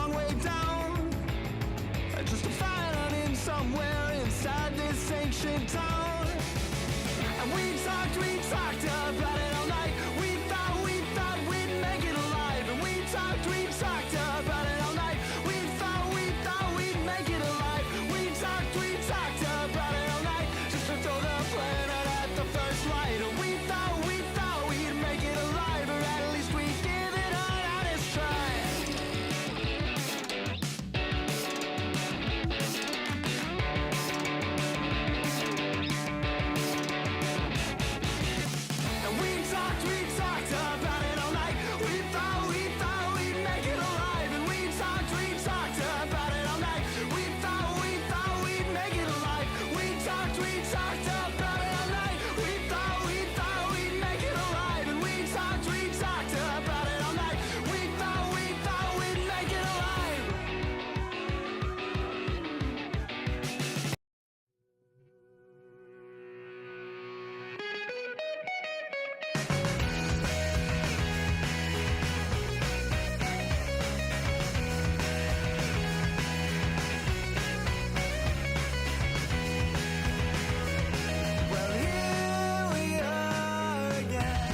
long way down, just to find I'm in somewhere inside this ancient town. And we talked about it all night. We thought we'd make it alive. And we talked about it all night. We thought we'd make it alive. We talked about it all night, just to throw the planet at the first light. And we thought we'd make it alive, or at least we'd give it an honest try. And we talked about it all night. We thought we'd make it alive. And we talked about it all night. We thought we'd make it alive. We talked about it all night. We thought we'd make it alive. And we talked about it all night. We thought we'd make it alive. Well, here we are again.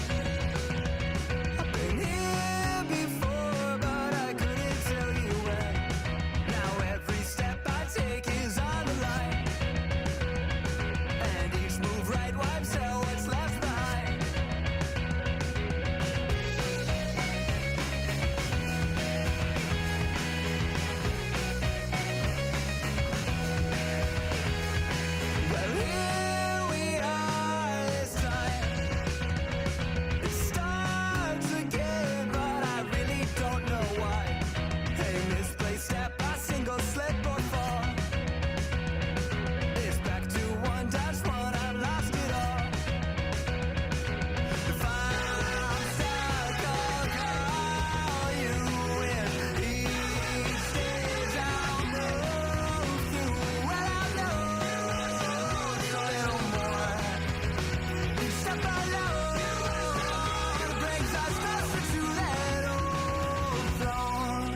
I've been here before, but I couldn't tell you when. Now every step I take is on the line, and each move right wipes out what's left behind. Well, here we are this time. It starts again, but I really don't know why. A misplaced step, a single slip or fall. It's back to one dash one, I've lost it all. If I'm stuck, I'll call you in. Each stage I'll move through. Well, I know a little more. Each step alone brings us closer to that old throne.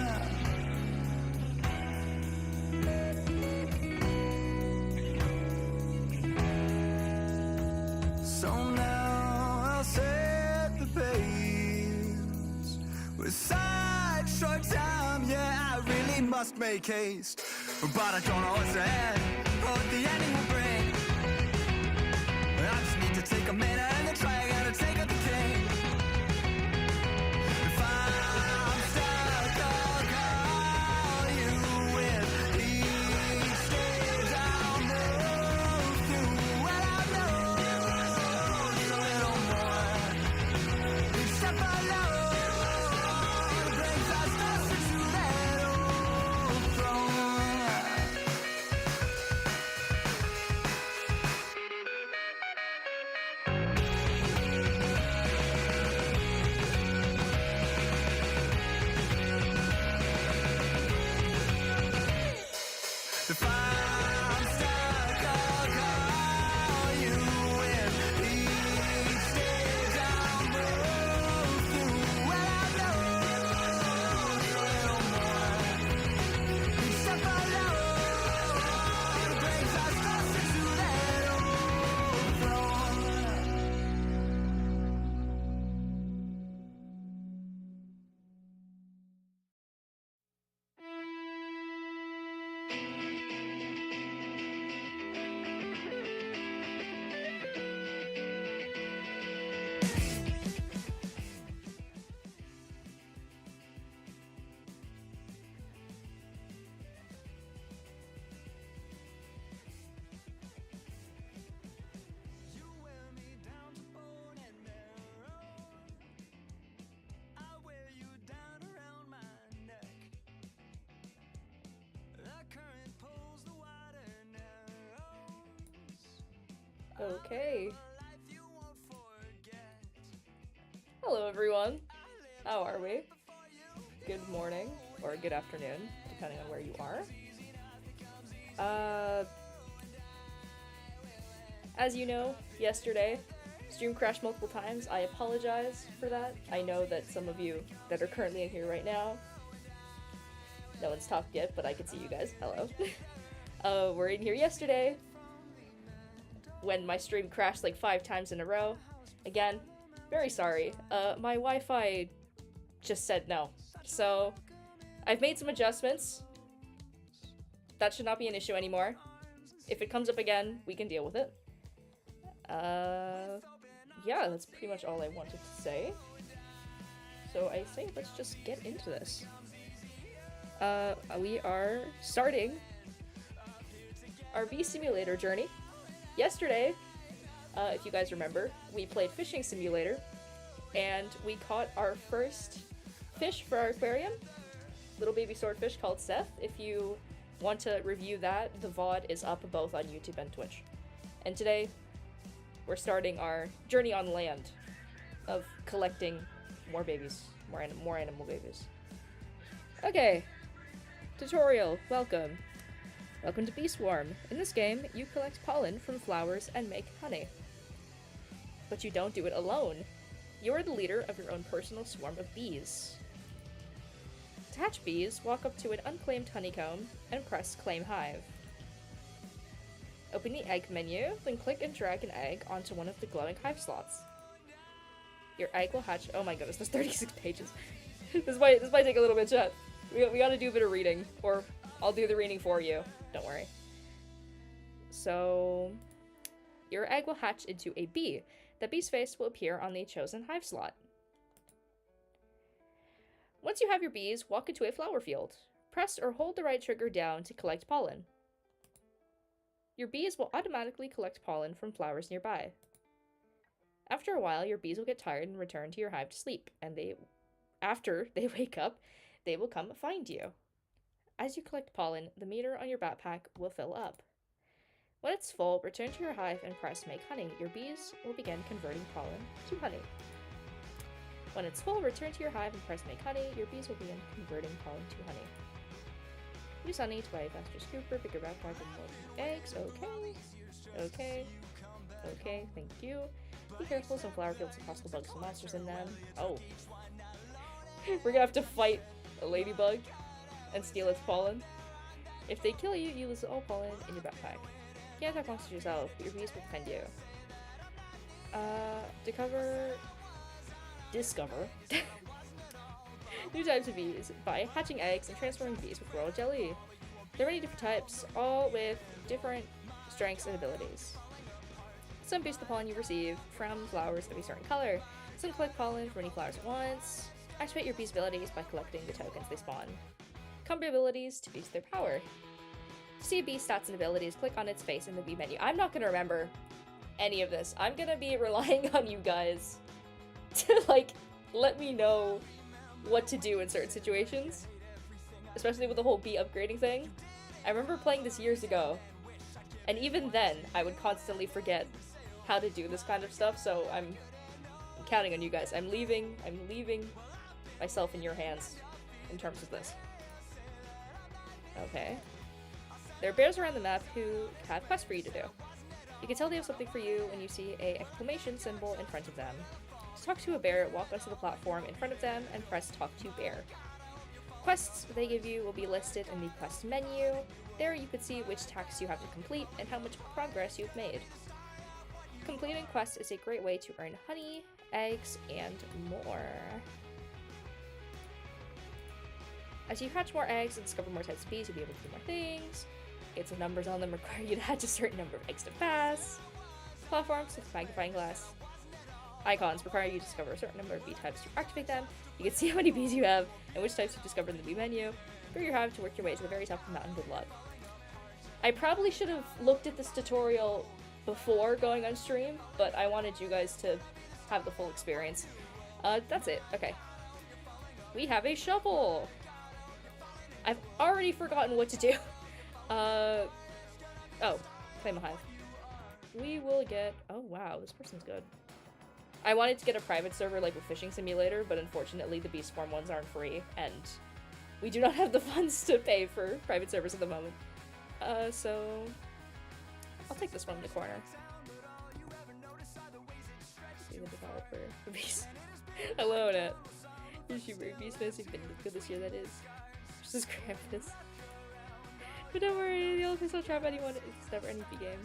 So now I'll set the pace with such short time. Yeah, I really must make haste, but I don't know what's ahead or what the ending will bring. I just need to take a minute and then try again to take out the king. If I'm stuck, I'll call you in. Each stage I'll move through. Well, I know a little more. Each step alone brings us closer to that old throne. If I'm stuck, I'll call you in. Each stage I'll move through. Well, I know a little more. Each step alone brings us closer to that old throne. You wear me down to bone and marrow. I wear you down around my neck. The current pulls the water narrows. Okay. Life you won't forget. Hello, everyone. How are we? Good morning, or good afternoon, depending on where you are. As you know, yesterday, stream crashed multiple times. I apologize for that. I know that some of you that are currently in here right now No one's talked yet, but I can see you guys. Hello. We're in here yesterday when my stream crashed like 5 times in a row. Again, very sorry. My Wi-Fi just said no. So I've made some adjustments. That should not be an issue anymore. If it comes up again, we can deal with it. Yeah, that's pretty much all I wanted to say. So I say let's just get into this. We are starting our bee simulator journey. Yesterday, if you guys remember, we played Fishing Simulator, and we caught our first fish for our aquarium. Little baby swordfish called Seth. If you want to review that, the VOD is up both on YouTube and Twitch. And today, we're starting our journey on land of collecting more babies, more animal babies. Okay, tutorial, welcome. Welcome to Bee Swarm. In this game, you collect pollen from flowers and make honey. But you don't do it alone. You are the leader of your own personal swarm of bees. To hatch bees, walk up to an unclaimed honeycomb and press Claim Hive. Open the egg menu, then click and drag an egg onto one of the glowing hive slots. Your egg will hatch. Oh my goodness, there's 36 pages. this might take a little bit, chat. We gotta do a bit of reading, or I'll do the reading for you. Don't worry. So, your egg will hatch into a bee. The bee's face will appear on the chosen hive slot. Once you have your bees, walk into a flower field. Press or hold the right trigger down to collect pollen. Your bees will automatically collect pollen from flowers nearby. After a while, your bees will get tired and return to your hive to sleep, and after they wake up, they will come find you. As you collect pollen, the meter on your backpack will fill up. When it's full, return to your hive and press Make Honey. Your bees will begin converting pollen to honey. When it's full, return to your hive and press Make Honey. Your bees will begin converting pollen to honey. Use honey to buy a faster scooper, bigger backpack, and more eggs. Okay, thank you. Be careful, some flower fields have hostile bugs and monsters in them. Oh. We're gonna have to fight a ladybug and steal its pollen. If they kill you, you lose all pollen in your backpack. You can't attack monsters yourself, but your bees will defend you. Discover new types of bees by hatching eggs and transforming bees with royal jelly. There are many different types, all with different strengths and abilities. Some boost the pollen you receive from flowers of a certain color. Some collect pollen from many flowers at once. Activate your bees' abilities by collecting the tokens they spawn. Combo abilities to boost their power. To see a bee's stats and abilities, click on its face in the bee menu. I'm not going to remember any of this. I'm going to be relying on you guys to, let me know what to do in certain situations. Especially with the whole bee upgrading thing. I remember playing this years ago, and even then, I would constantly forget how to do this kind of stuff, so I'm counting on you guys. I'm leaving myself in your hands in terms of this. Okay. There are bears around the map who have quests for you to do. You can tell they have something for you when you see an exclamation symbol in front of them. To talk to a bear, walk onto the platform in front of them and press Talk to Bear. Quests they give you will be listed in the quest menu. There you can see which tasks you have to complete and how much progress you've made. Completing quests is a great way to earn honey, eggs, and more. As you hatch more eggs and discover more types of bees, you'll be able to do more things. Gates of numbers on them require you to hatch a certain number of eggs to pass. Platforms with magnifying glass icons require you to discover a certain number of bee types to activate them. You can see how many bees you have and which types you discovered in the bee menu. Go your hive to work your way to the very top of the mountain. Good luck. I probably should have looked at this tutorial before going on stream, but I wanted you guys to have the full experience. That's it. Okay. We have a shovel! I've already forgotten what to do. Oh, claim a hive. We will get... Oh, wow, this person's good. I wanted to get a private server like with Fishing Simulator, but unfortunately the Bee Swarm ones aren't free, and we do not have the funds to pay for private servers at the moment. So... I'll take this one in the corner. See the developer for Bees. Hello, Annette. YouTuber Bees fans have been good this year, that is. is Krampus. But don't worry, the elephants don't trap anyone. It's never an EP game.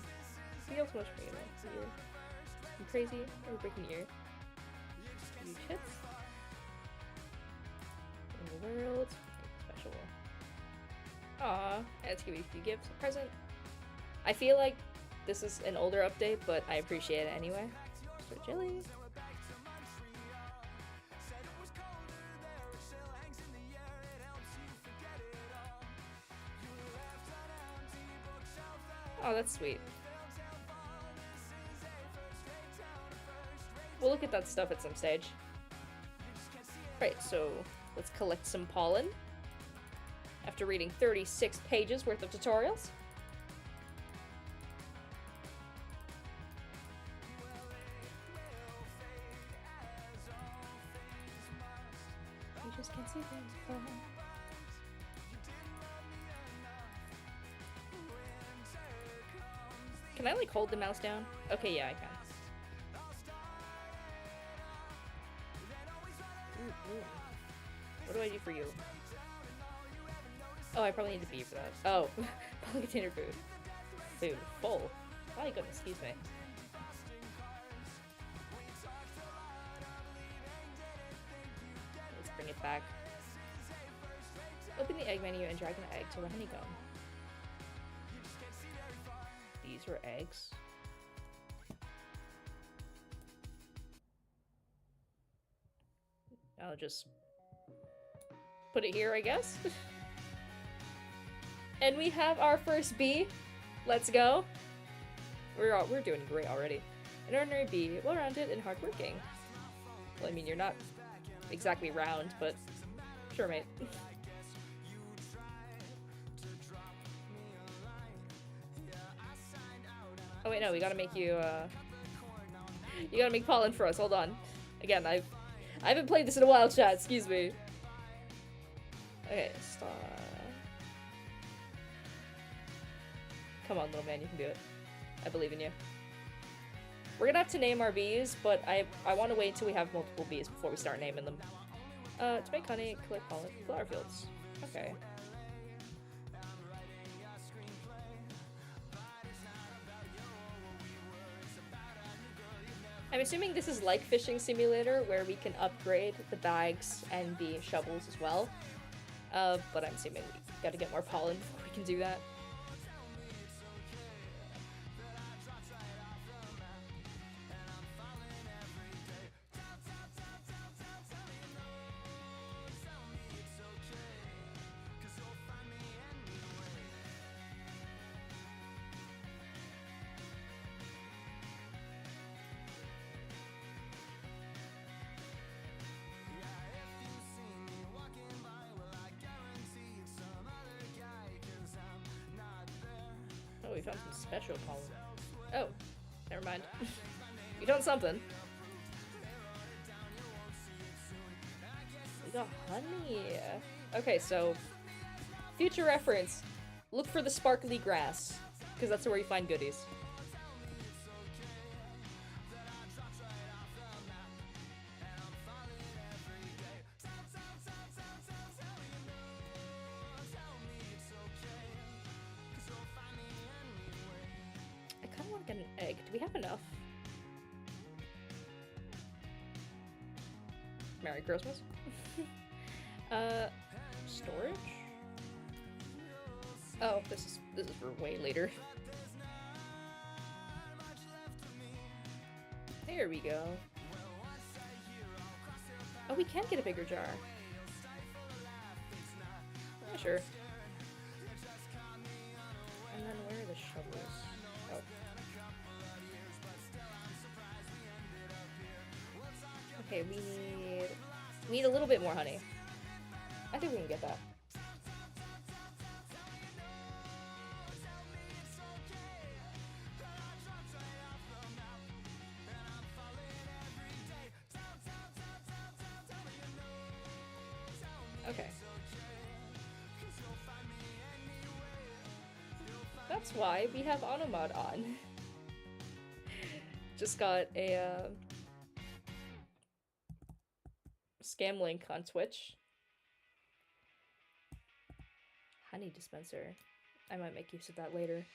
We have so much pain in here. You crazy? Or breaking your ear? You chits? In the world. Special. Aww. Let's give you a few gifts. A present. I feel like this is an older update, but I appreciate it anyway. So jelly. Oh, that's sweet. We'll look at that stuff at some stage. Right, so let's collect some pollen. After reading 36 pages worth of tutorials. You just can't see things. Can I like hold the mouse down? Okay, yeah, I can. Ooh. What do I do for you? Oh, I probably need to be for that. Oh, probably container food. Food. Full. My goodness, excuse me. Let's bring it back. Open the egg menu and drag an egg to the honeycomb. These were eggs. I'll just put it here, I guess. And we have our first bee. Let's go. We're doing great already. An ordinary bee, well-rounded and hardworking. Well, I mean, you're not exactly round, but sure, mate. Oh wait, no, we gotta make you, you gotta make pollen for us, hold on. Again, I haven't played this in a while, chat, excuse me. Okay, stop. Come on, little man, you can do it. I believe in you. We're gonna have to name our bees, but I want to wait until we have multiple bees before we start naming them. To make honey, collect pollen from flower fields. Okay. I'm assuming this is like Fishing Simulator, where we can upgrade the bags and the shovels as well. But I'm assuming we gotta get more pollen before we can do that. Oh, we found some special pollen. Oh, never mind. We found something. We got honey. Okay, so future reference. Look for the sparkly grass, because that's where you find goodies. An egg. Do we have enough? Merry Christmas. Storage? Oh, this is for way later. There we go. Oh, we can get a bigger jar. Yeah, sure. And then where are the shovels? Oh. Okay, we need a little bit more honey. I think we can get that. Okay. That's why we have Automod on. Just got a scam link on Twitch. honey dispenser. I might make use of that later.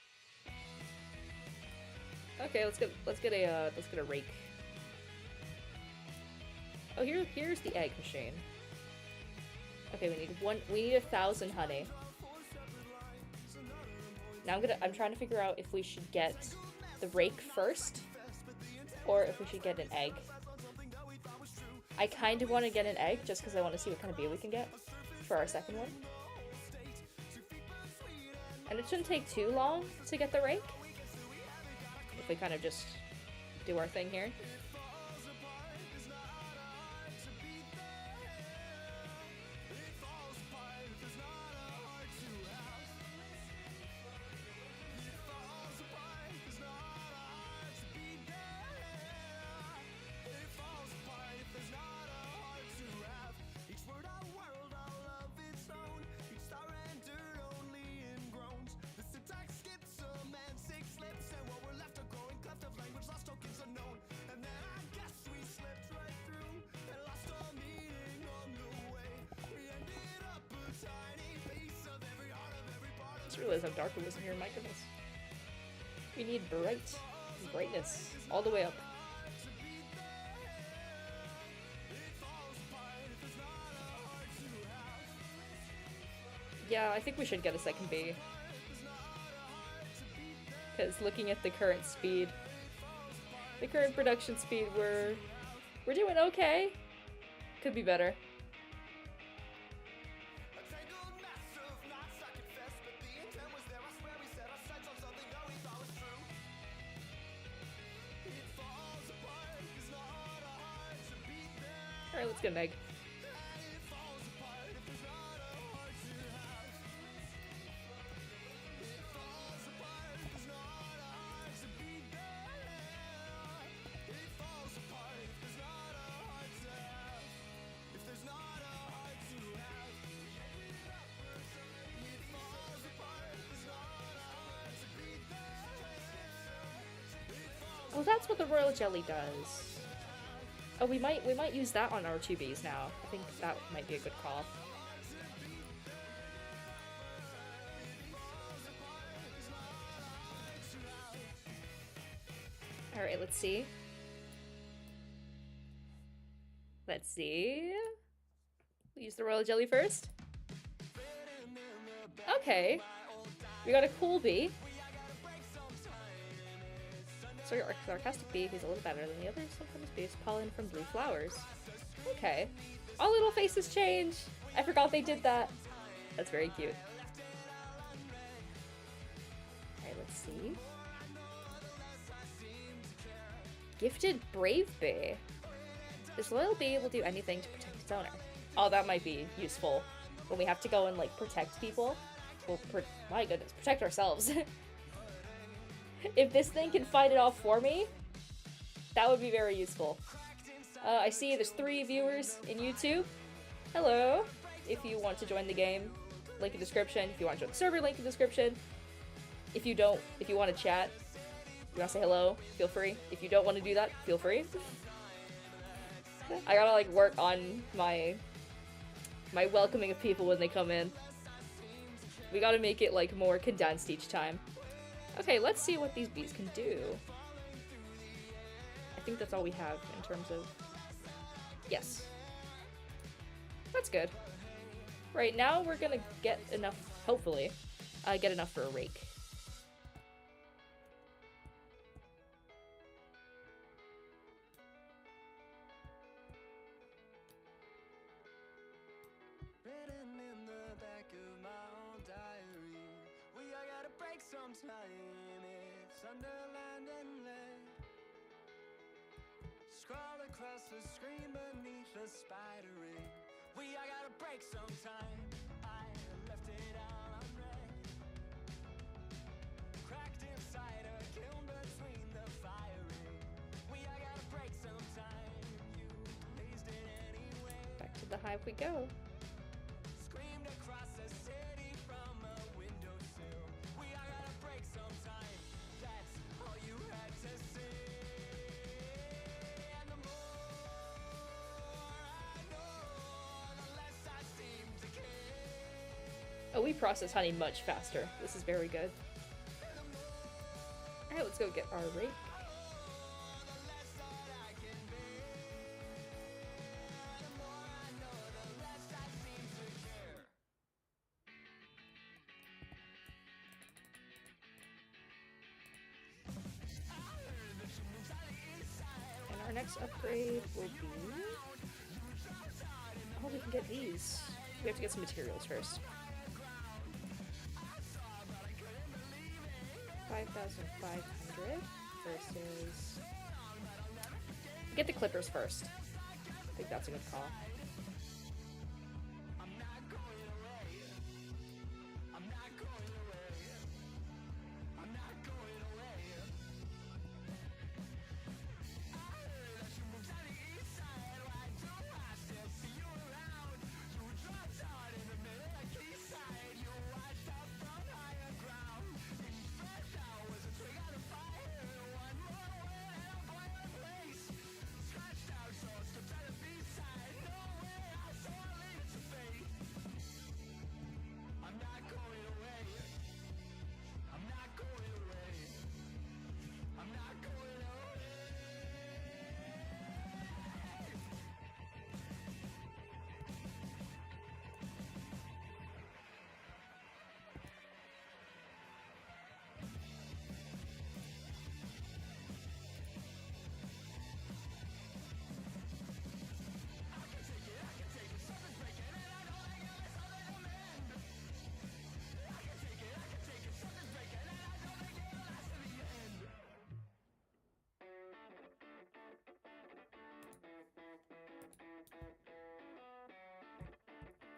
Okay, let's get a rake. Oh, here's the egg machine. Okay, we need 1,000 honey. Now I'm trying to figure out if we should get the rake first or if we should get an egg. I kind of want to get an egg just because I want to see what kind of bee we can get for our second one. And it shouldn't take too long to get the rake if we kind of just do our thing here. I just realized how dark it was in here, my goodness. We need brightness, all the way up. Yeah, I think we should get a second bee. Because looking at the current speed, the current production speed, we're doing okay. Could be better. Alright, let's get an egg. Well, that's what the royal jelly does. Oh, we might use that on our 2 bees now. I think that might be a good call. Alright, let's see. Let's see. We'll use the royal jelly first. Okay. We got a cool bee. So our sarcastic bee, who's a little better than the others, sometimes bees pollen from blue flowers. Okay. All little faces change! I forgot they did that. That's very cute. Alright, let's see. Gifted Brave Bee. This loyal bee will do anything to protect its owner. Oh, that might be useful. When we have to go and, like, protect people. Well, my goodness, protect ourselves. If this thing can fight it off for me, that would be very useful. I see there's 3 viewers in YouTube. Hello. If you want to join the game, link in description. If you want to join the server, link in description. If you want to chat, you want to say hello, feel free. If you don't want to do that, feel free. I gotta, like, work on my welcoming of people when they come in. We gotta make it, like, more condensed each time. Okay, let's see what these bees can do. I think that's all we have in terms of... Yes. That's good. Right, now we're gonna get enough, hopefully, get enough for a rake. Sunderland and lead. Scroll across the screen beneath the spidery. I gotta break sometime. I left it all unread. Cracked inside a kiln between the fiery. I gotta break sometime. You blazed it anyway. Back to the hive we go. Screamed across the city from a windowsill. I gotta break sometime. Oh, we process honey much faster. This is very good. Alright, let's go get our rake. And our next upgrade will be... Oh, we can get these. We have to get some materials first. 5,500 versus... Get the clippers first. I think that's a good call.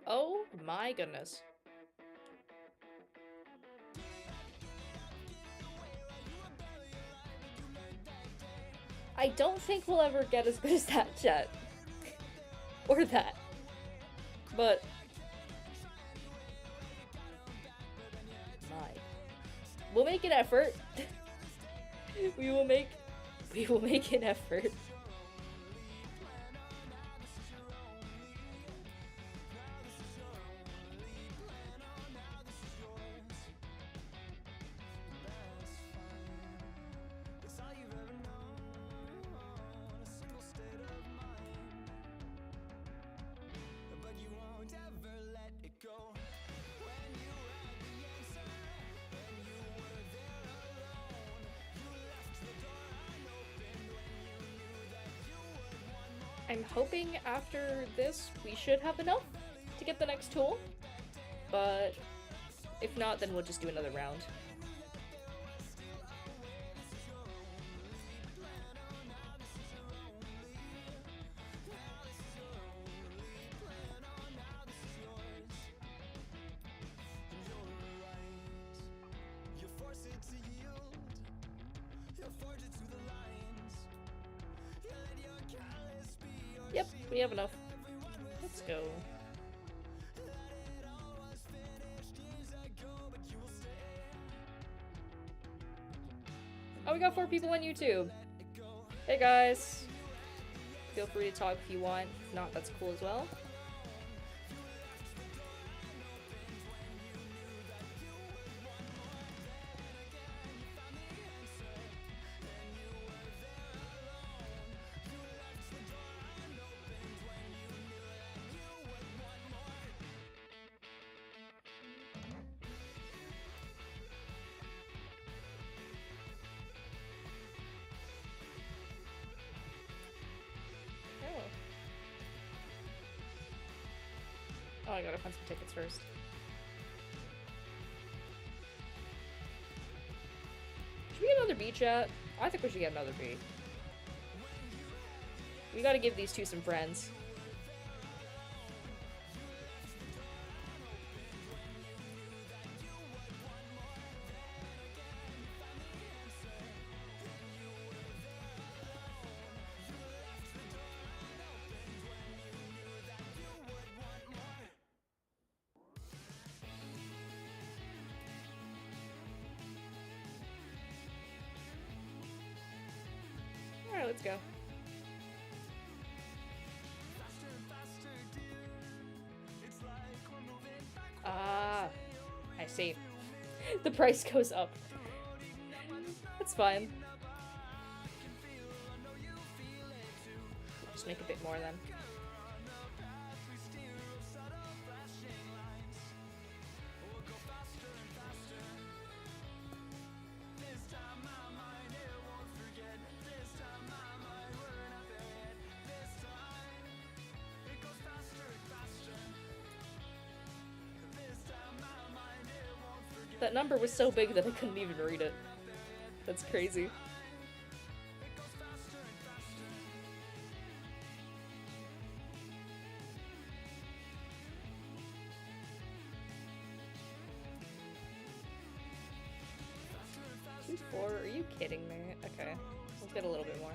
Oh my goodness. I don't think we'll ever get as good as that yet. Or that. But... My. We'll make an effort. We will make an effort. I'm hoping after this we should have enough to get the next tool, but if not, then we'll just do another round. Yep, we have enough. Let's go. Oh, we got 4 people on YouTube. Hey guys. Feel free to talk if you want. If not, that's cool as well. Oh, I gotta find some tickets first. Should we get another B, chat? I think we should get another B. We gotta give these two some friends. Alright, let's go. Ah. I see. The price goes up. That's fine. Just make a bit more then. That number was so big that I couldn't even read it. That's crazy. Four? Are you kidding me? Okay, let's get a little bit more.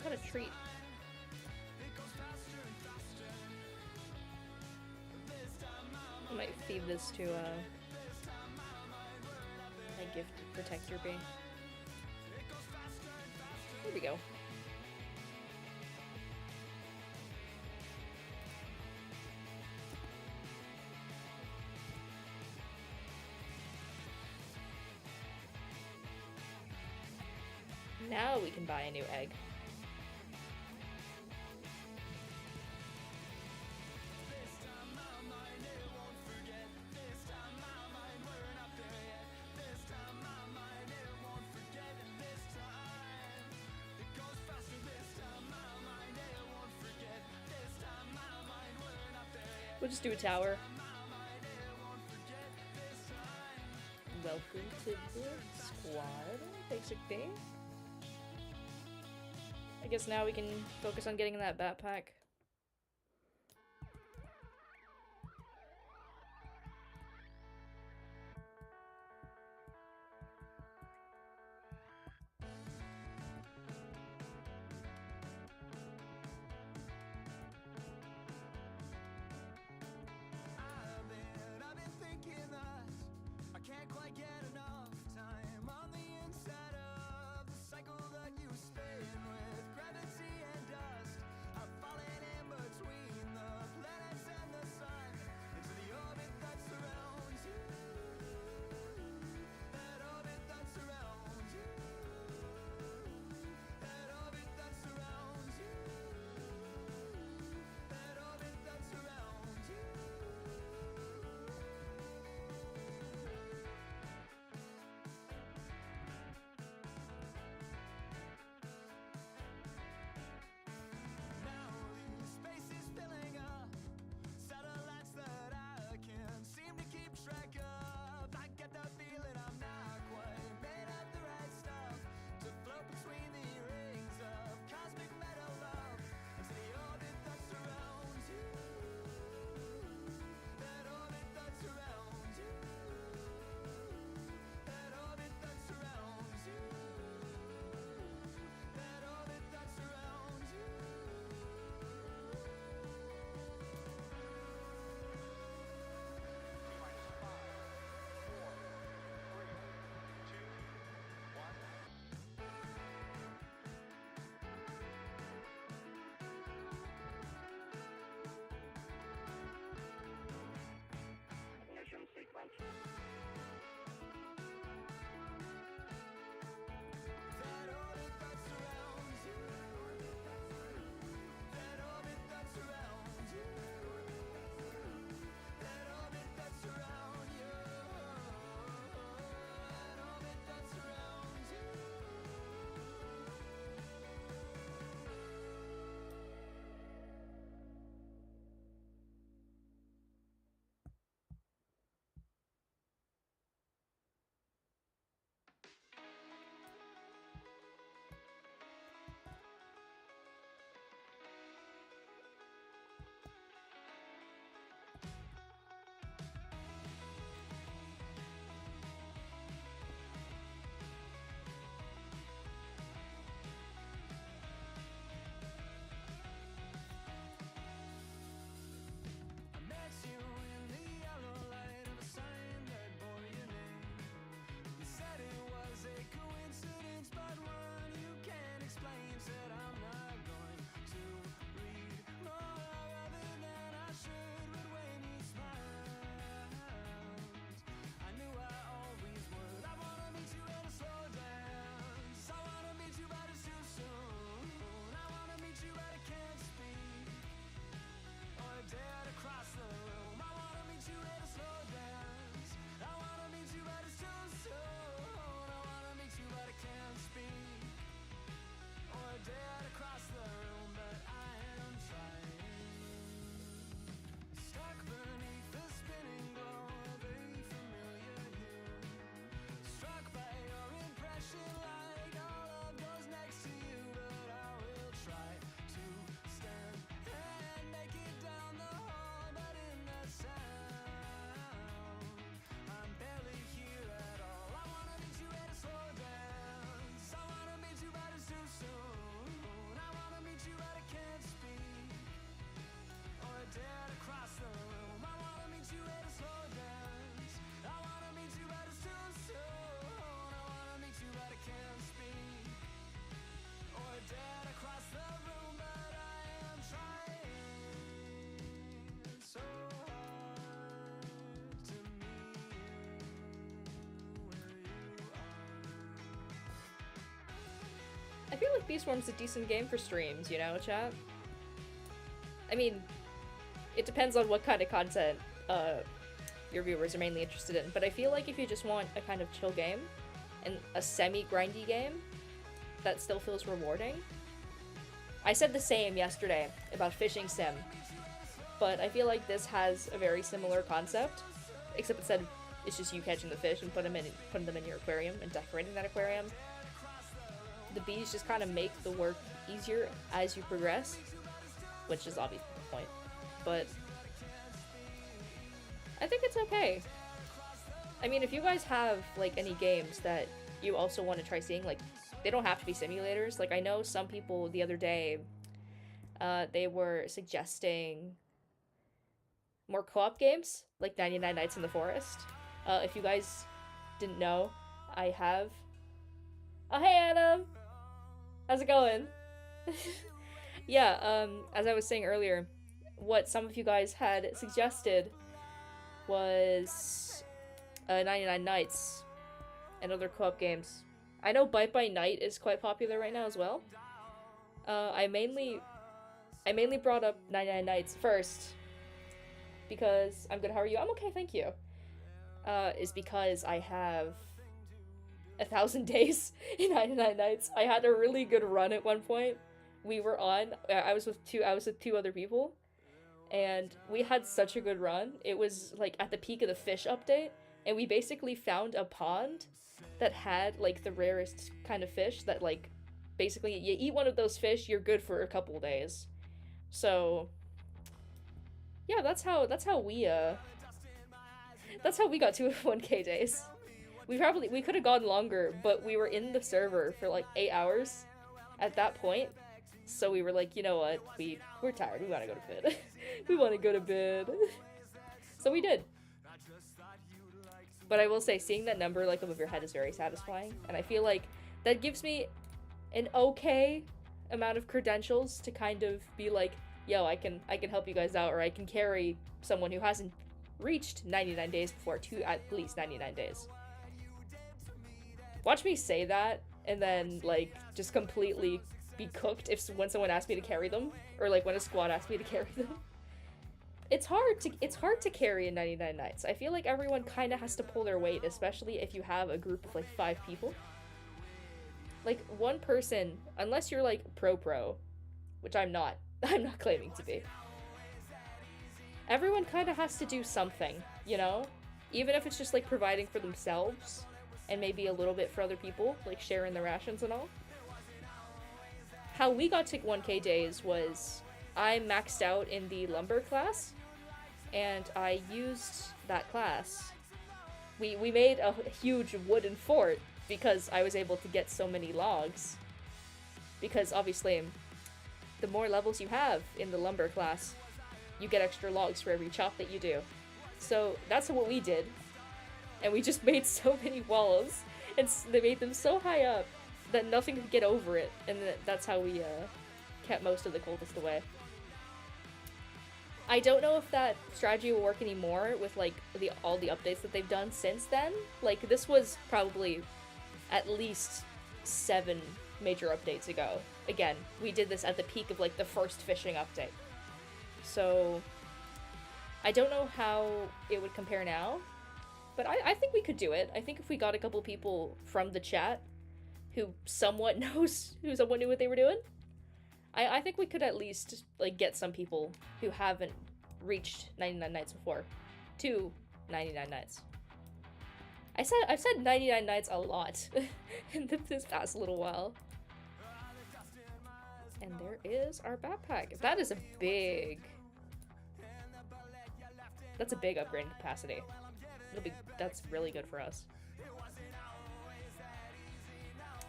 What a treat. I might feed this to my gift protector bee. There we go. Now we can buy a new egg. We'll just do a tower. Welcome to the squad, Basic B. I guess now we can focus on getting in that backpack. I feel like Bee Swarm's a decent game for streams, you know, chat? I mean, it depends on what kind of content your viewers are mainly interested in, but I feel like if you just want a kind of chill game, and a semi-grindy game that still feels rewarding. I said the same yesterday about Fishing Sim, but I feel like this has a very similar concept, except instead it's just you catching the fish and putting them in your aquarium and decorating that aquarium. The bees just kind of make the work easier as you progress, which is obviously the point, but I think it's okay. I mean, if you guys have, like, any games that you also want to try seeing, like, they don't have to be simulators. Like, I know some people the other day, they were suggesting more co-op games, like 99 Nights in the Forest. If you guys didn't know, I have... Oh, hey, Adam! How's it going? Yeah, as I was saying earlier, what some of you guys had suggested was 99 Nights and other co-op games. I know Bite by Night is quite popular right now as well. I mainly brought up 99 Nights first because I'm good. How are you? I'm okay, thank you. Is because I have 1,000 days in 99 Nights. I had a really good run at one point. We were on. I was with two other people, and we had such a good run. It was like at the peak of the fish update, and we basically found a pond that had like the rarest kind of fish that, like, basically you eat one of those fish, you're good for a couple days. So yeah, that's how we got to 1K days. We could have gone longer, but we were in the server for like 8 hours at that point. So we were like, you know what, we're tired, we wanna go to bed. We wanna go to bed. So we did. But I will say, seeing that number like above your head is very satisfying, and I feel like that gives me an okay amount of credentials to kind of be like, yo, I can help you guys out, or I can carry someone who hasn't reached 99 days before to at least 99 days. Watch me say that, and then, like, just completely be cooked when someone asks me to carry them, or like when a squad asks me to carry them. It's hard to carry in 99 Nights. I feel like everyone kind of has to pull their weight, especially if you have a group of like 5 people. Like, one person, unless you're like pro, which I'm not claiming to be. Everyone kind of has to do something, you know? Even if it's just like providing for themselves and maybe a little bit for other people, like sharing the rations and all. How we got to 1K days was I maxed out in the lumber class, and I used that class. We made a huge wooden fort because I was able to get so many logs. Because obviously, the more levels you have in the lumber class, you get extra logs for every chop that you do. So that's what we did. And we just made so many walls, and they made them so high up that nothing could get over it, and that's how we kept most of the cultists away. I don't know if that strategy will work anymore with like all the updates that they've done since then. Like, this was probably at least 7 major updates ago. Again, we did this at the peak of like the first fishing update. So I don't know how it would compare now, but I think we could do it. I think if we got a couple people from the chat who somewhat knew what they were doing, I think we could at least like get some people who haven't reached 99 Nights before to 99 Nights. I've said 99 Nights a lot in this past little while. And there is our backpack. That's a big upgrade in capacity. That's really good for us.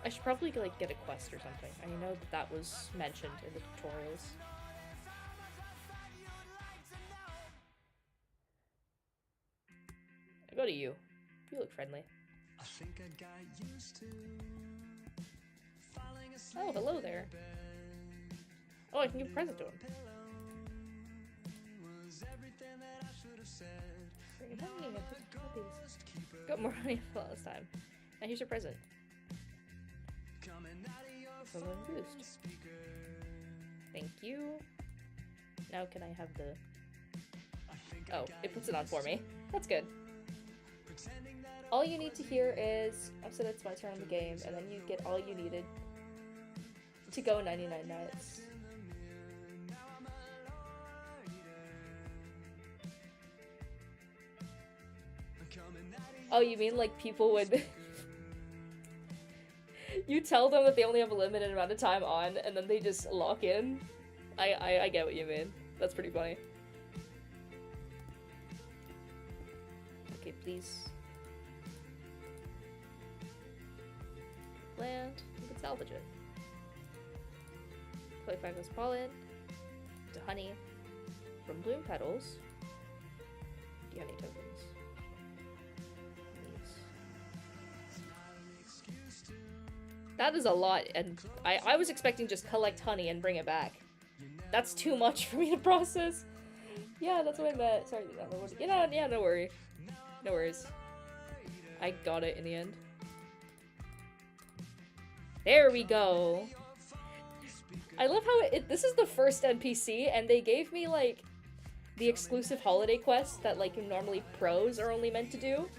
I should probably like get a quest or something. I know that was mentioned in the tutorials. I go to you. You look friendly. Oh, hello there. Oh, I can give a present to him. Got more money this time. Now here's your present. Balloon boost. Thank you. Now can I have the... Oh, it puts it on for me. That's good. All you need to hear is... Oh, so that's my turn on the game, and then you get all you needed to go 99 nights. Oh, you mean like people would... You tell them that they only have a limited amount of time on, and then they just lock in? I get what you mean. That's pretty funny. Okay, please. Land. You can salvage it. 25 goes pollen. To honey. From bloom petals. The honey tokens. That is a lot, and I was expecting just collect honey and bring it back. That's too much for me to process. Yeah, that's what I meant. Sorry, yeah, no worry. No worries. I got it in the end. There we go. I love how this is the first NPC, and they gave me, like, the exclusive holiday quest that, like, normally pros are only meant to do,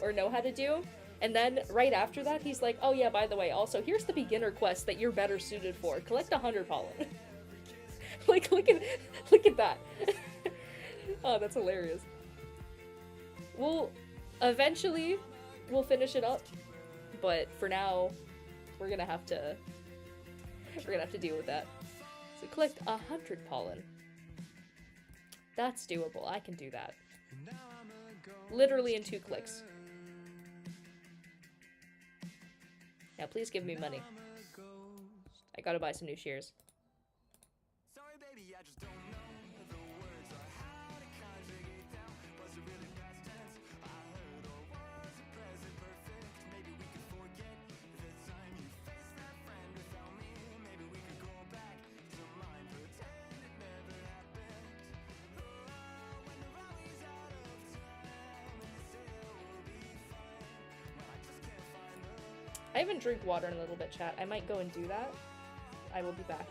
or know how to do. And then, right after that, he's like, oh yeah, by the way, also, here's the beginner quest that you're better suited for. Collect 100 pollen. Like, look at that. Oh, that's hilarious. Eventually, we'll finish it up. But for now, we're gonna have to deal with that. So collect 100 pollen. That's doable. I can do that. Literally in 2 clicks. Now please give me money. I gotta buy some new shears. Sorry, baby, I just don't know the words or how to conjugate down. Was it really past tense? I heard, or was it present perfect? Maybe we could forget the time you faced that friend without me. Maybe we could go back to mine, pretend it never happened. Oh, when the rally's out of time and you say it will be fine. Well, I just can't find the... I haven't drank water in a little bit, chat. I might go and do that. I will be back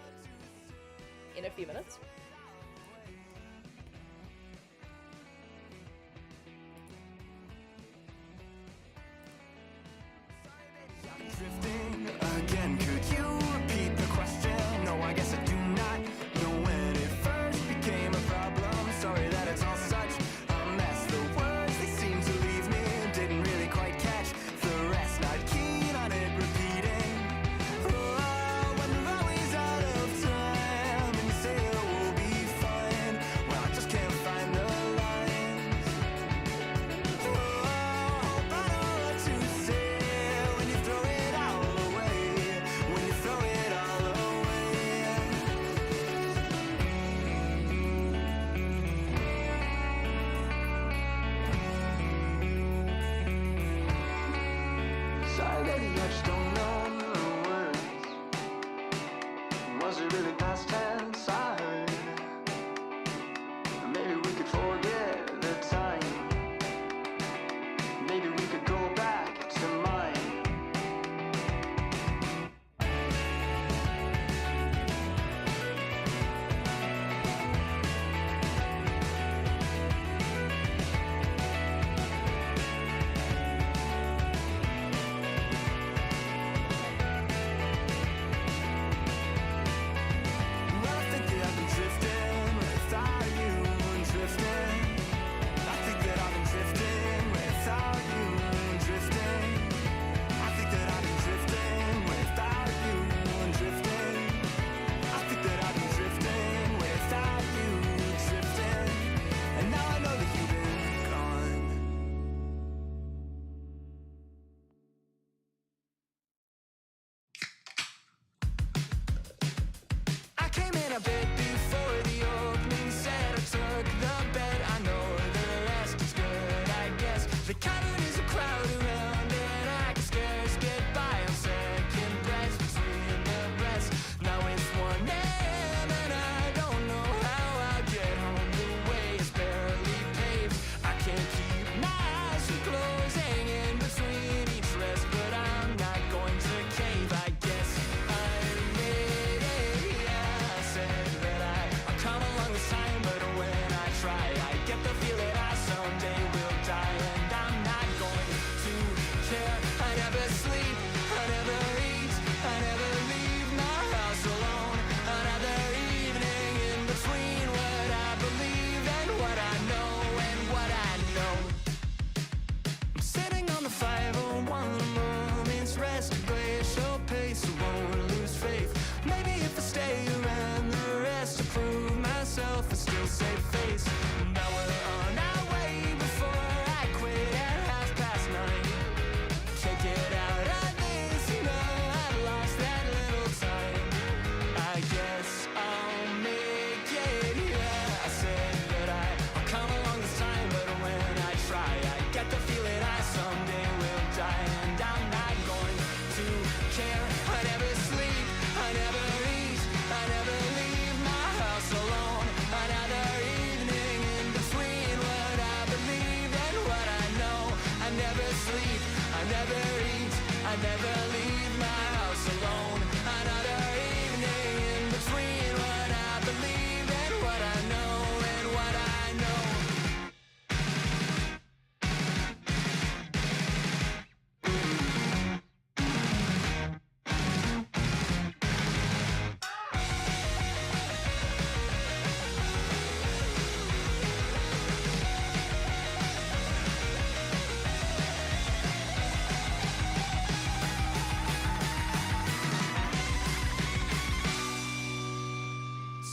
in a few minutes. Drifting again, could you repeat the question? No, I guess I do not know when it first became a problem. Sorry that it's all such a mess. The words, they seem to leave me, didn't really quite catch the rest. Not keen on it repeating. Oh, when the rally's out of time and you say it will be fine. Well, I just can't find the lines. Oh, hope I know what to say when you throw it all away. When you throw it all away. Sorry, baby, I just don't know the words. Was it really past tense? I heard. Maybe we could forget the time. Maybe we could go back to mine.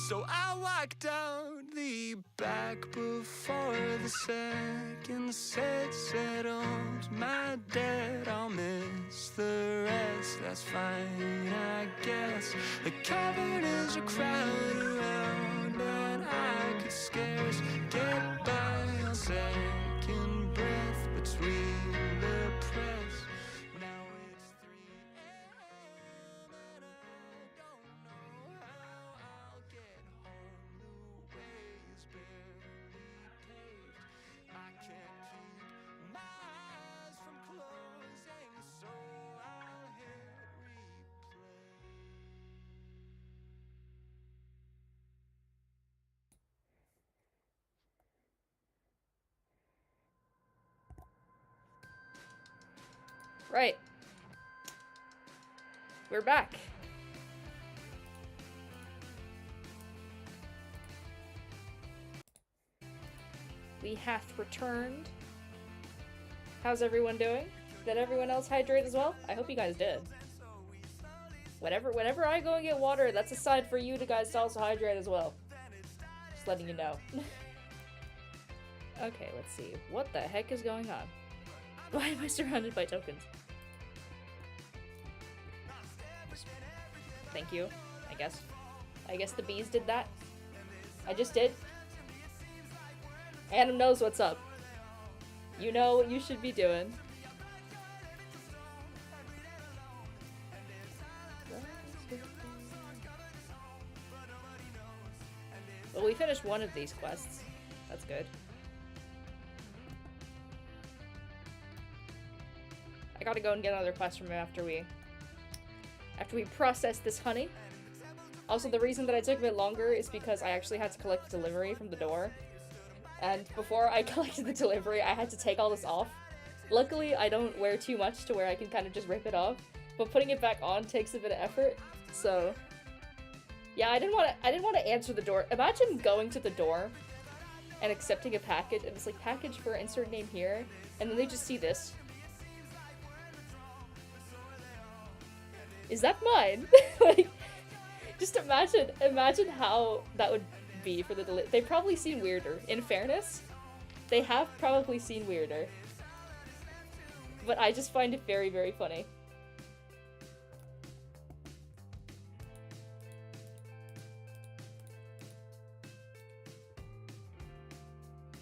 So I walk down the back before the second set settles. My debt, I'll miss the rest. That's fine, I guess. The cavern is a crowd around, and I could scarce get by on second breath between the press. Now it's 3 a.m. and I don't know how I'll get home. The way is barely paved. I can't keep my eyes from closing, so I'll hit replay. Right. We're back. We hath returned. How's everyone doing? Did everyone else hydrate as well? I hope you guys did. Whenever I go and get water, that's a sign for you guys to also hydrate as well. Just letting you know. Okay, let's see. What the heck is going on? Why am I surrounded by tokens? Thank you, I guess. I guess the bees did that. I just did. Adam knows what's up. You know what you should be doing. Well, we finished one of these quests. That's good. I gotta go and get another quest from him after we process this honey. Also, the reason that I took a bit longer is because I actually had to collect the delivery from the door. And before I collected the delivery, I had to take all this off. Luckily, I don't wear too much to where I can kind of just rip it off. But putting it back on takes a bit of effort. So yeah, I didn't want to answer the door. Imagine going to the door and accepting a package, and it's like, package for insert name here, and then they just see this. Is that mine? Like, just imagine how that would be for the deli- They've probably seen weirder. In fairness, they have probably seen weirder. But I just find it very, very funny.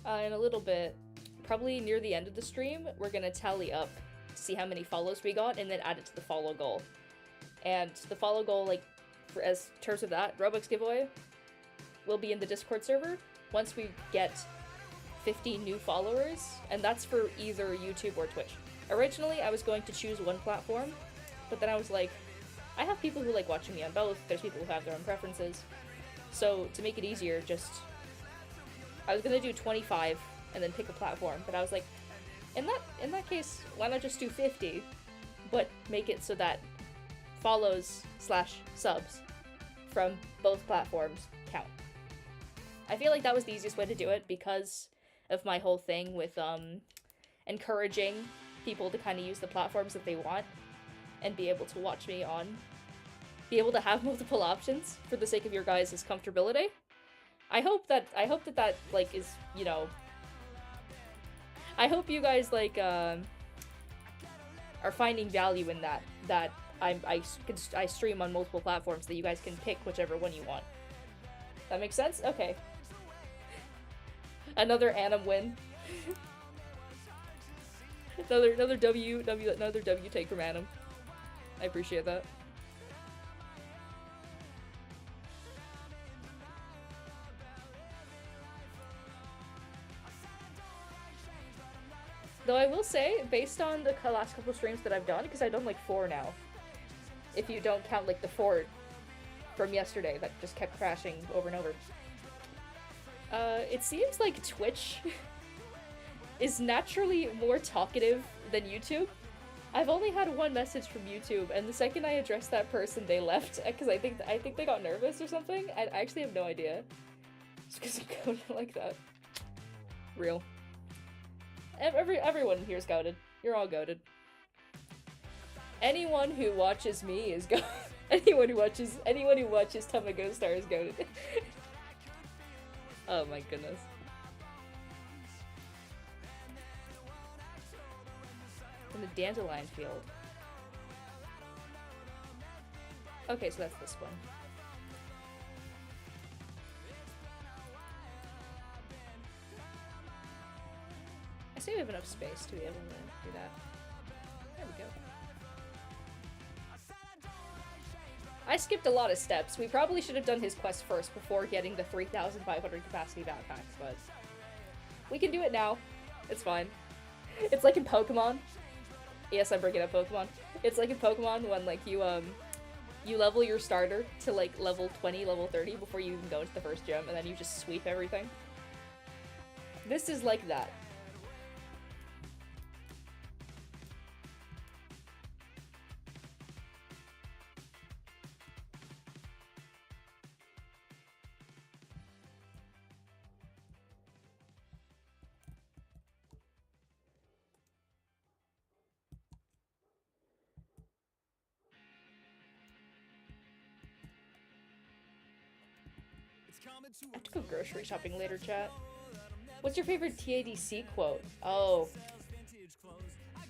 In a little bit, probably near the end of the stream, we're gonna tally up to see how many follows we got and then add it to the follow goal. And the follow goal, like, for, as terms of that, Roblox giveaway will be in the Discord server once we get 50 new followers, and that's for either YouTube or Twitch. Originally, I was going to choose one platform, but then I was like, I have people who like watching me on both, there's people who have their own preferences, so to make it easier, I was gonna do 25 and then pick a platform, but I was like, in that case, why not just do 50, but make it so that follows / subs from both platforms count. I feel like that was the easiest way to do it because of my whole thing with encouraging people to kind of use the platforms that they want and be able to watch me on, be able to have multiple options for the sake of your guys' comfortability. I hope that like is, you know, I hope you guys like are finding value in that I stream on multiple platforms, that you guys can pick whichever one you want. That makes sense? Okay. Another Anim win. another W take from Anim. I appreciate that. Though I will say, based on the last couple streams that I've done, because I've done like 4 now, if you don't count like the 4 from yesterday that just kept crashing over and over, it seems like Twitch is naturally more talkative than YouTube. I've only had one message from YouTube, and the second I addressed that person, they left, because I think they got nervous or something. I actually have no idea. Just because I'm coded like that. Real. Everyone here is goated. You're all goated. Anyone who watches me is goated. Anyone who watches Tamago Star is goated. Oh my goodness. In the dandelion field. Okay, so that's this one. I say we have enough space to be able to do that. There we go. I skipped a lot of steps. We probably should have done his quest first before getting the 3,500 capacity backpacks, but we can do it now. It's fine. It's like in Pokemon. Yes, I'm bringing up Pokemon. It's like in Pokemon when, like, you level your starter to, like, level 20, level 30 before you even go into the first gym, and then you just sweep everything. This is like that. I have to go grocery shopping later, chat. What's your favorite TADC quote? Oh.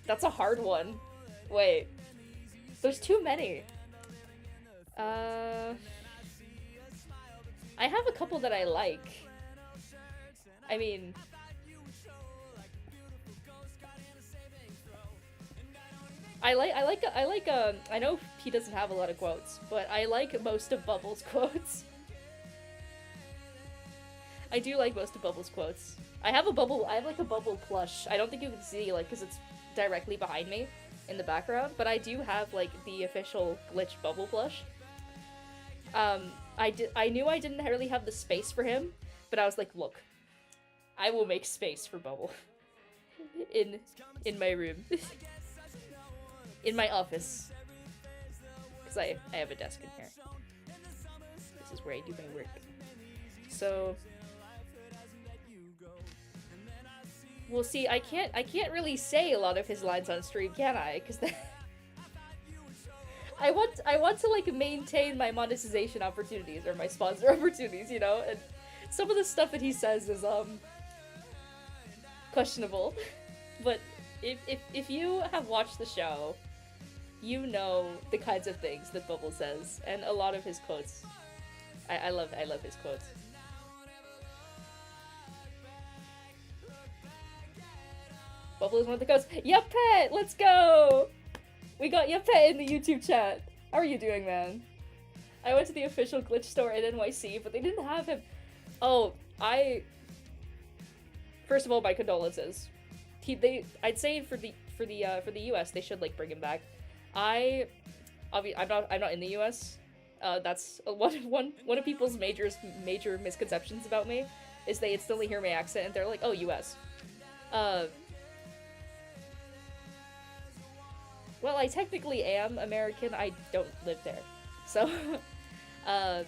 That's a hard one. Wait. There's too many. I have a couple that I like. I mean... I know he doesn't have a lot of quotes, but I like most of Bubbles' quotes. I do like most of Bubbles' quotes. I have like a Bubble plush. I don't think you can see, like, because it's directly behind me in the background, but I do have, like, the official Glitch Bubble plush. I knew I didn't really have the space for him, but I was like, look, I will make space for Bubble. in my room. In my office. Because I have a desk in here. This is where I do my work. So... Well, see, I can't really say a lot of his lines on stream, can I? Because I want to, like, maintain my monetization opportunities, or my sponsor opportunities, you know? And some of the stuff that he says is, questionable. But if you have watched the show, you know the kinds of things that Bubble says, and a lot of his quotes. I love his quotes. Bubble is one of the codes. Yappet! Let's go! We got Yappet in the YouTube chat. How are you doing, man? I went to the official glitch store in NYC, but they didn't have him. Oh, first of all, my condolences. I'd say for the US, they should, like, bring him back. I'm not in the US. That's one of people's major misconceptions about me is they instantly hear my accent and they're like, oh, US. Well, I technically am American. I don't live there, so I've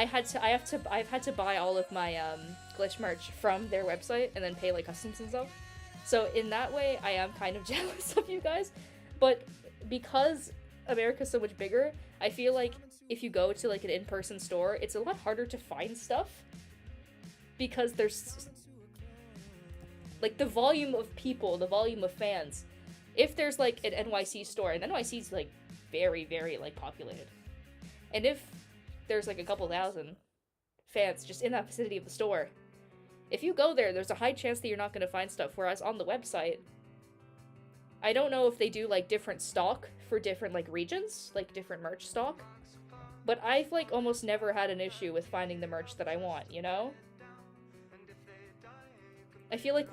had to buy all of my glitch merch from their website and then pay, like, customs and stuff. So in that way, I am kind of jealous of you guys. But because America's so much bigger, I feel like if you go to, like, an in-person store, it's a lot harder to find stuff because there's, like, the volume of people, the volume of fans. If there's, like, an NYC store, and NYC's, like, very, very, like, populated. And if there's, like, a couple thousand fans just in that vicinity of the store, if you go there, there's a high chance that you're not going to find stuff. Whereas on the website, I don't know if they do, like, different stock for different, like, regions, like, different merch stock. But I've, like, almost never had an issue with finding the merch that I want, you know? I feel like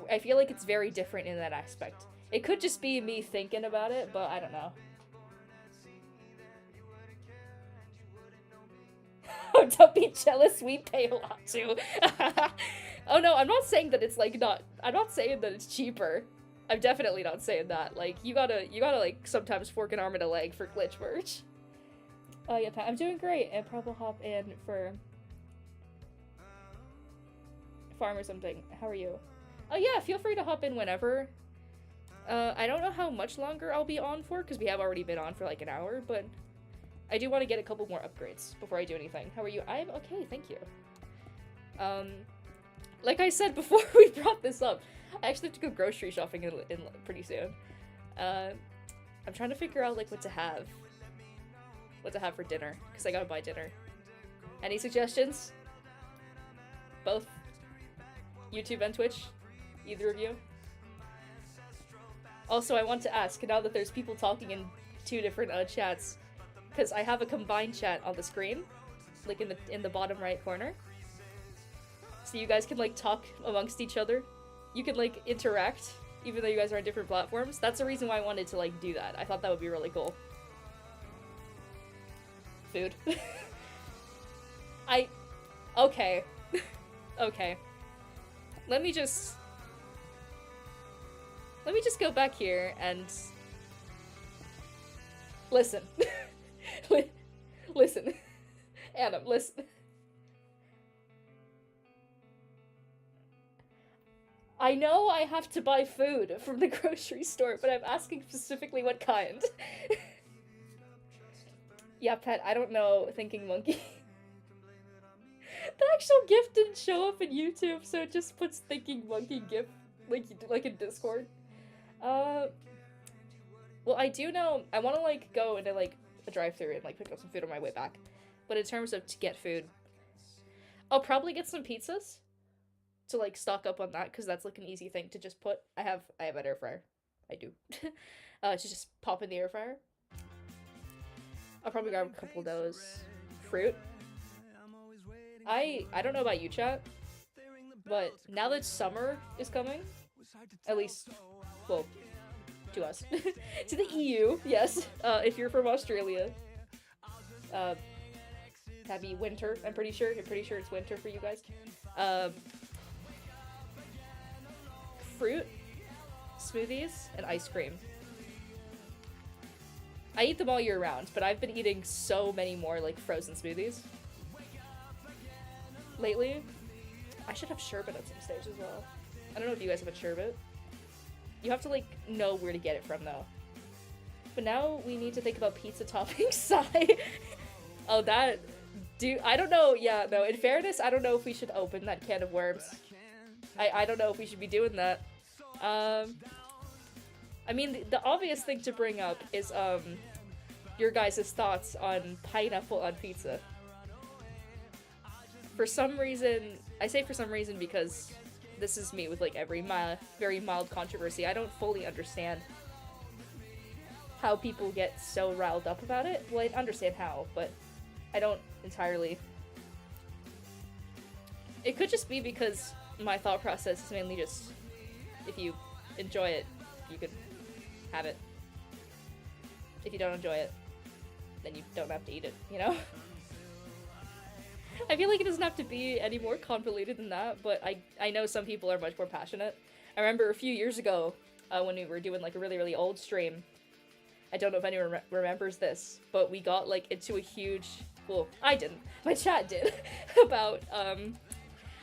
it's very different in that aspect. It could just be me thinking about it, but I don't know. Oh, don't be jealous, we pay a lot too. Oh no, I'm not saying that it's, like, I'm not saying that it's cheaper. I'm definitely not saying that. Like, you gotta, like, sometimes fork an arm and a leg for glitch merch. Oh yeah, I'm doing great, and probably hop in for farm or something. How are you? Oh yeah, feel free to hop in whenever. I don't know how much longer I'll be on for, because we have already been on for, like, an hour, but I do want to get a couple more upgrades before I do anything. How are you? I'm okay, thank you. Like I said before we brought this up, I actually have to go grocery shopping in pretty soon. I'm trying to figure out like what to have for dinner, because I gotta buy dinner. Any suggestions? Both YouTube and Twitch? Either of you? Also, I want to ask, now that there's people talking in two different chats, because I have a combined chat on the screen, like in the bottom right corner. So you guys can like talk amongst each other. You can like interact, even though you guys are on different platforms. That's the reason why I wanted to like do that. I thought that would be really cool. Food. Okay. Okay. Let me just go back here and listen. Listen. Adam, listen. I know I have to buy food from the grocery store, but I'm asking specifically what kind. Yeah, pet, I don't know, thinking monkey. The actual GIF didn't show up in YouTube, so it just puts thinking monkey GIF like in Discord. Well, I do know I want to like go into like a drive-thru and like pick up some food on my way back. But in terms of to get food, I'll probably get some pizzas to like stock up on that, because that's like an easy thing to just put. I have an air fryer. I do. To just pop in the air fryer. I'll probably grab a couple of those. Fruit. I don't know about you, chat, but now that summer is coming, at least, well, to us, to the EU, yes, if you're from Australia, happy winter, I'm pretty sure it's winter for you guys. Fruit, smoothies, and ice cream. I eat them all year round, but I've been eating so many more, like, frozen smoothies lately. I should have sherbet upstairs as well. I don't know if you guys have a sherbet. You have to, like, know where to get it from, though. But now we need to think about pizza toppings. Sigh. Oh, that... I don't know. Yeah, no, in fairness, I don't know if we should open that can of worms. I don't know if we should be doing that. I mean, the obvious thing to bring up is, your guys' thoughts on pineapple on pizza. For some reason, I say for some reason because this is me with, like, every very mild controversy. I don't fully understand how people get so riled up about it. Well, I understand how, but I don't entirely. It could just be because my thought process is mainly just, if you enjoy it, you can have it. If you don't enjoy it, then you don't have to eat it, you know? I feel like it doesn't have to be any more convoluted than that, but I know some people are much more passionate. I remember a few years ago, when we were doing, like, a really, really old stream, I don't know if anyone remembers this, but we got, like, into a huge, well, I didn't, my chat did, about,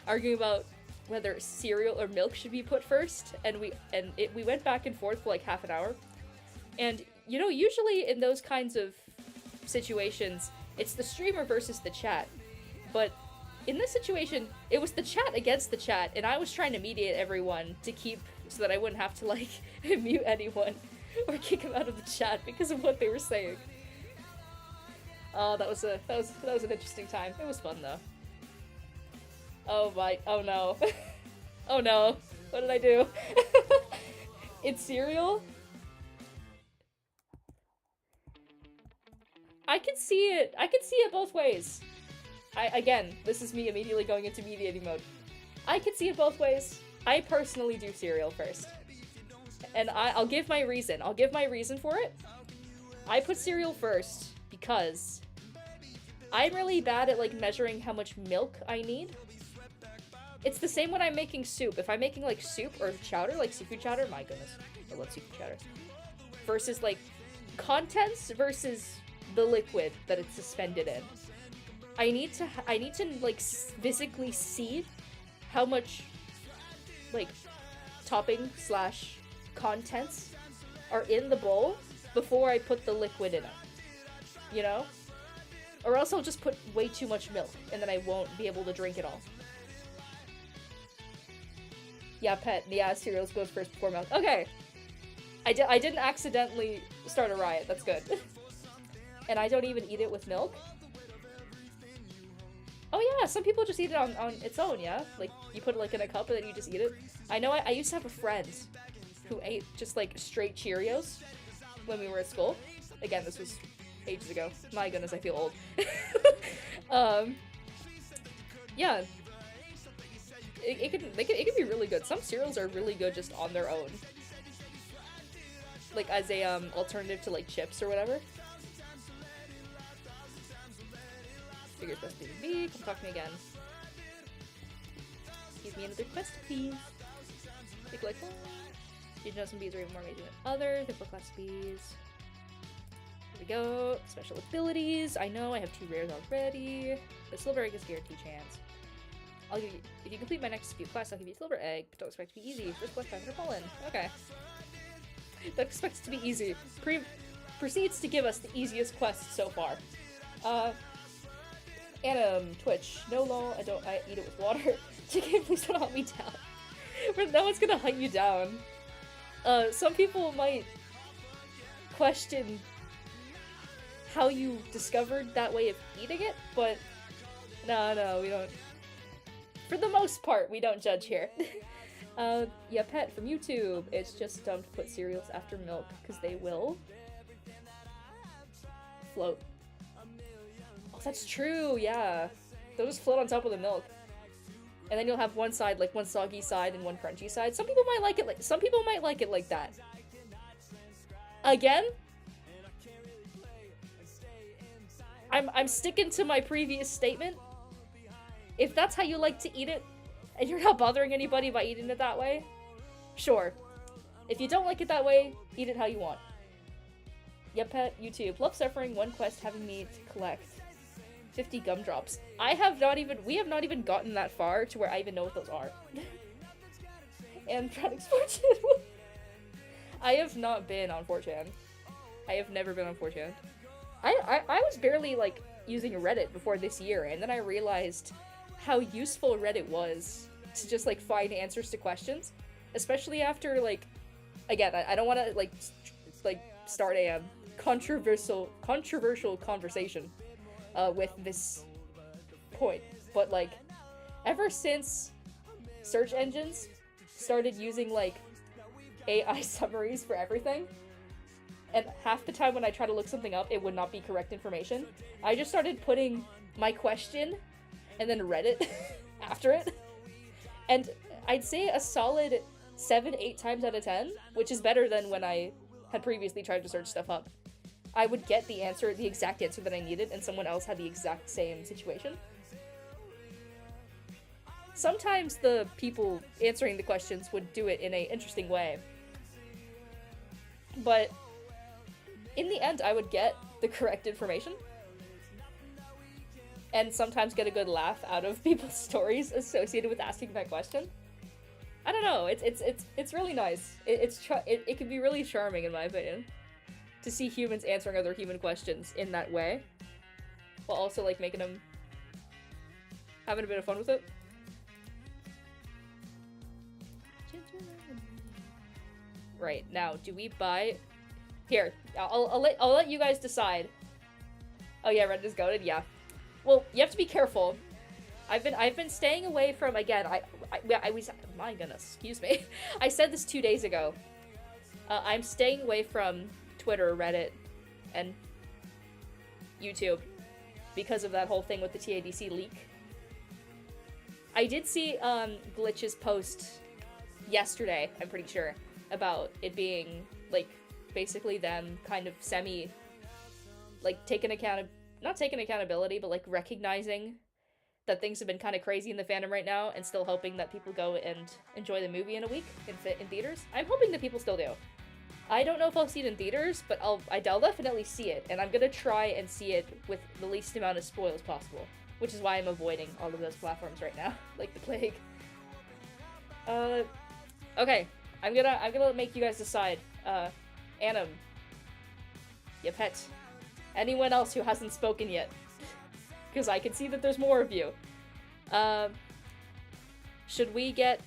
arguing about whether cereal or milk should be put first, and we went back and forth for, like, half an hour. And, you know, usually in those kinds of situations, it's the streamer versus the chat. But in this situation, it was the chat against the chat, and I was trying to mediate everyone to keep, so that I wouldn't have to, like, mute anyone or kick them out of the chat because of what they were saying. Oh, that was an interesting time. It was fun though. Oh no. Oh no. What did I do? It's cereal? I can see it both ways. Again, this is me immediately going into mediating mode. I can see it both ways. I personally do cereal first. And I'll give my reason. I'll give my reason for it. I put cereal first because I'm really bad at, like, measuring how much milk I need. It's the same when I'm making soup. If I'm making, like, soup or chowder, like seafood chowder, my goodness, I love seafood chowder. Versus, like, contents versus the liquid that it's suspended in. I need to like physically see how much, like, topping / contents are in the bowl before I put the liquid in it. You know? Or else I'll just put way too much milk, and then I won't be able to drink it all. Yeah, pet. Yeah, cereals goes first before milk. Okay. I didn't accidentally start a riot. That's good. And I don't even eat it with milk. Oh yeah, some people just eat it on its own, yeah? Like, you put it like in a cup and then you just eat it. I know I used to have a friend who ate just like straight Cheerios when we were at school. Again, this was ages ago. My goodness, I feel old. Yeah. It could be really good. Some cereals are really good just on their own. Like as a alternative to like chips or whatever. Figures best to be. Come talk to me again. Give me another quest, please. Think like, you know some bees are even more amazing than others. They're class bees. Here we go. Special abilities. I know I have 2 rares already. The silver egg is guaranteed chance. I'll give you, if you complete my next few quests, I'll give you a silver egg, but don't expect it to be easy. First quest 500 pollen. Okay. Don't expect it to be easy. Proceeds to give us the easiest quest so far. Twitch. No lol, I eat it with water. JK, please don't hunt me down. No one's gonna hunt you down. Some people might question how you discovered that way of eating it, but no, we don't. For the most part, we don't judge here. Yeah, pet from YouTube. It's just dumb to put cereals after milk, because they will float. Oh, that's true, yeah. They'll just float on top of the milk. And then you'll have one side, like one soggy side and one crunchy side. Some people might like it like, some people might like it like that. Again, I'm sticking to my previous statement. If that's how you like to eat it, and you're not bothering anybody by eating it that way, sure. If you don't like it that way, eat it how you want. Yep, pet, YouTube. Love suffering, one quest having me to collect 50 gumdrops. We have not even gotten that far to where I even know what those are. And products 4chan. I have not been on 4chan. I have never been on 4chan. I was barely, like, using Reddit before this year, and then I realized how useful Reddit was to just, like, find answers to questions. Especially after, like, again, I don't want to, like, start a controversial conversation with this point, but, like, ever since search engines started using, like, AI summaries for everything, and half the time when I try to look something up, it would not be correct information, I just started putting my question and then Reddit after it. And I'd say a solid 7-8 times out of 10, which is better than when I had previously tried to search stuff up, I would get the exact answer that I needed, and someone else had the exact same situation. Sometimes the people answering the questions would do it in an interesting way. But in the end, I would get the correct information. And sometimes get a good laugh out of people's stories associated with asking that question. I don't know, it's really nice. It can be really charming, in my opinion, to see humans answering other human questions in that way, while also, like, making them having a bit of fun with it. Right, now, do we buy... Here, I'll let you guys decide. Oh yeah, Reddit is goated, yeah. Well, you have to be careful. I've been staying away from, again, I was, my goodness, excuse me. I said this 2 days ago. I'm staying away from Twitter, Reddit, and YouTube because of that whole thing with the TADC leak. I did see Glitch's post yesterday, I'm pretty sure, about it being, like, basically them kind of like, not taking accountability, but, like, recognizing that things have been kind of crazy in the fandom right now, and still hoping that people go and enjoy the movie in a week in theaters. I'm hoping that people still do. I don't know if I'll see it in theaters, but I'll definitely see it, and I'm gonna try and see it with the least amount of spoils possible, which is why I'm avoiding all of those platforms right now, like the plague. Okay, I'm gonna make you guys decide. Annam, your pet, anyone else who hasn't spoken yet. because I can see that there's more of you. Should we get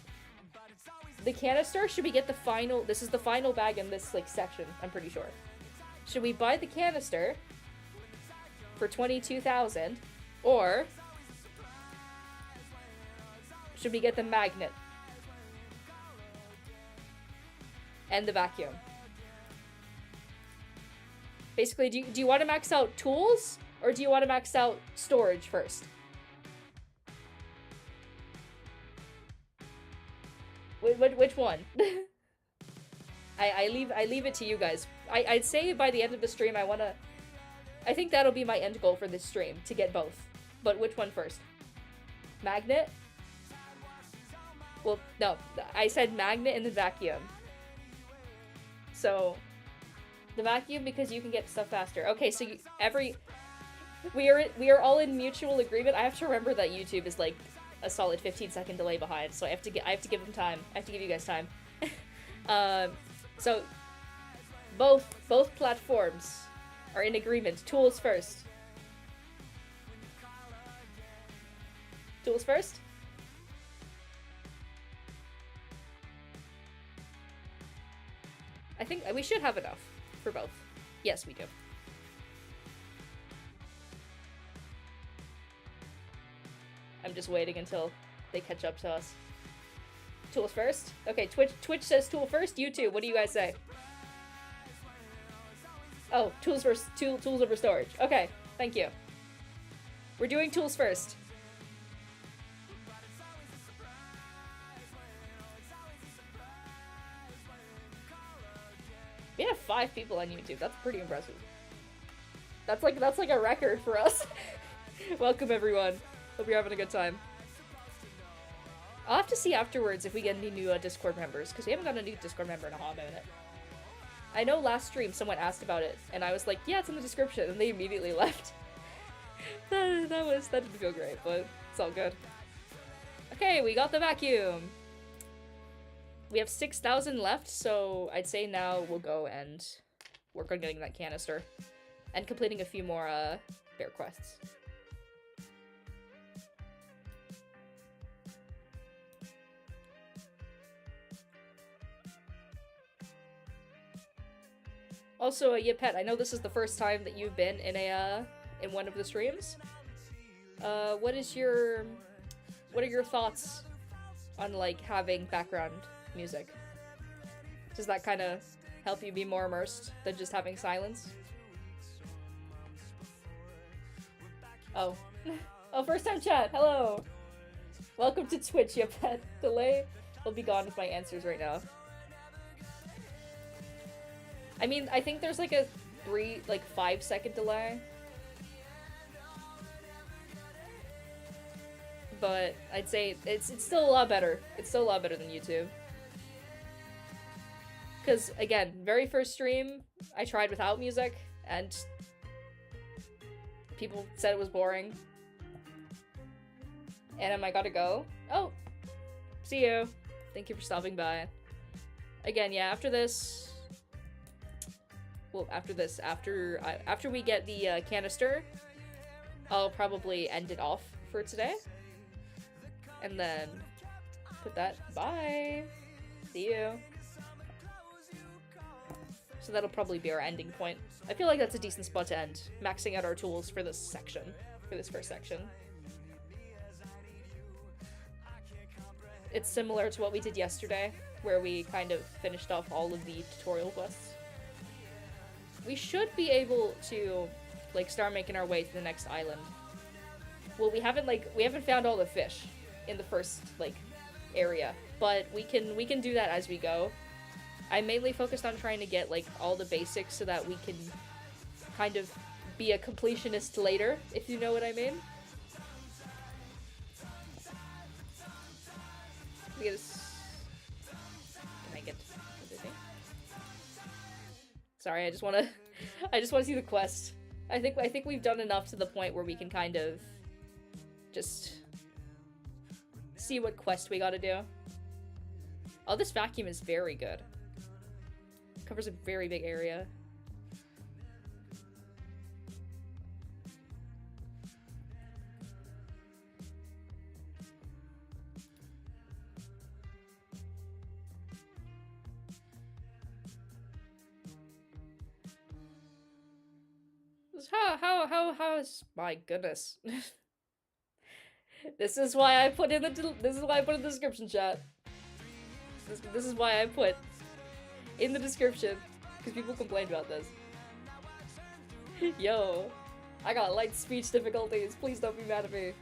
the canister? Should we get the final? This is the final bag in this like section, I'm pretty sure. Should we buy the canister for 22,000, or should we get the magnet and the vacuum? Basically, do you want to max out tools, or do you want to max out storage first? Which one? I leave it to you guys. I'd say by the end of the stream, I think that'll be my end goal for this stream, to get both. But which one first? Magnet? Well, no, I said magnet and the vacuum. So, the vacuum because you can get stuff faster. Okay, so we are all in mutual agreement. I have to remember that YouTube is like a solid 15-second delay behind, so I have to give them time. I have to give you guys time. So both platforms are in agreement. Tools first. Tools first? I think we should have enough for both. Yes, we do. I'm just waiting until they catch up to us. Tools first? Okay, Twitch says tool first. YouTube, what do you guys say? Oh, tools first. Tools over storage. Okay, thank you. We're doing tools first. We have 5 people on YouTube. That's pretty impressive. That's like a record for us. Welcome everyone. Hope you're having a good time. I'll have to see afterwards if we get any new Discord members, because we haven't got a new Discord member in a hot minute. I know last stream someone asked about it, and I was like, yeah, it's in the description, and they immediately left. that didn't feel great, but it's all good. Okay, we got the vacuum. We have 6,000 left, so I'd say now we'll go and work on getting that canister and completing a few more bear quests. Also, Yipet, I know this is the first time that you've been in in one of the streams. What are your thoughts on like having background music? Does that kind of help you be more immersed than just having silence? Oh. Oh, first time chat, hello! Welcome to Twitch, Yipet. Delay will be gone with my answers right now. I mean, I think there's like a 5-second delay. But I'd say it's still a lot better. It's still a lot better than YouTube. Because, again, very first stream, I tried without music, and people said it was boring. And I gotta go. Oh! See you! Thank you for stopping by. Again, yeah, after this... Well, after we get the canister, I'll probably end it off for today. And then put that, bye! See you! So that'll probably be our ending point. I feel like that's a decent spot to end, maxing out our tools for this section, for this first section. It's similar to what we did yesterday, where we kind of finished off all of the tutorial quests. We should be able to, like, start making our way to the next island. Well, we haven't found all the fish in the first, like, area, but we can do that as we go. I'm mainly focused on trying to get, like, all the basics so that we can kind of be a completionist later, if you know what I mean. Can I get everything? Sorry, I just wanna see the quest. I think we've done enough to the point where we can kind of just see what quest we gotta do. Oh, this vacuum is very good. Covers a very big area. Just how is my goodness. This is why I put in the description, chat. This is why I put in the description, because people complained about this. Yo, I got light speech difficulties. Please don't be mad at me.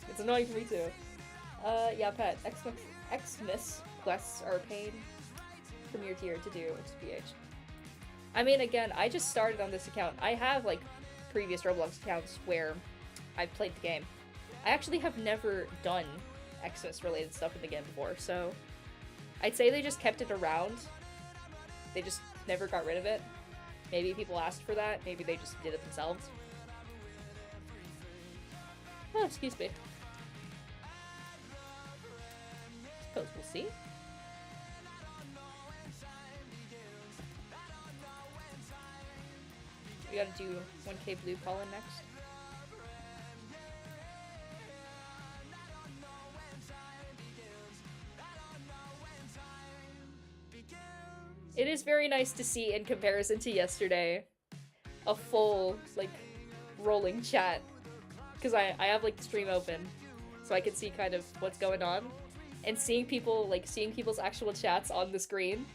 It's annoying for me too. Yeah, pet. Xmas quests are a pain from your tier to do XPH. I mean, again, I just started on this account. I have, like, previous Roblox accounts where I've played the game. I actually have never done Xmas related stuff in the game before, so I'd say they just kept it around. They just never got rid of it. Maybe people asked for that, maybe they just did it themselves. Oh, excuse me. Suppose we'll see. We gotta do 1K blue pollen next. It is very nice to see, in comparison to yesterday, a full, like, rolling chat. Because I have, like, the stream open, so I can see kind of what's going on. And seeing people, like, seeing people's actual chats on the screen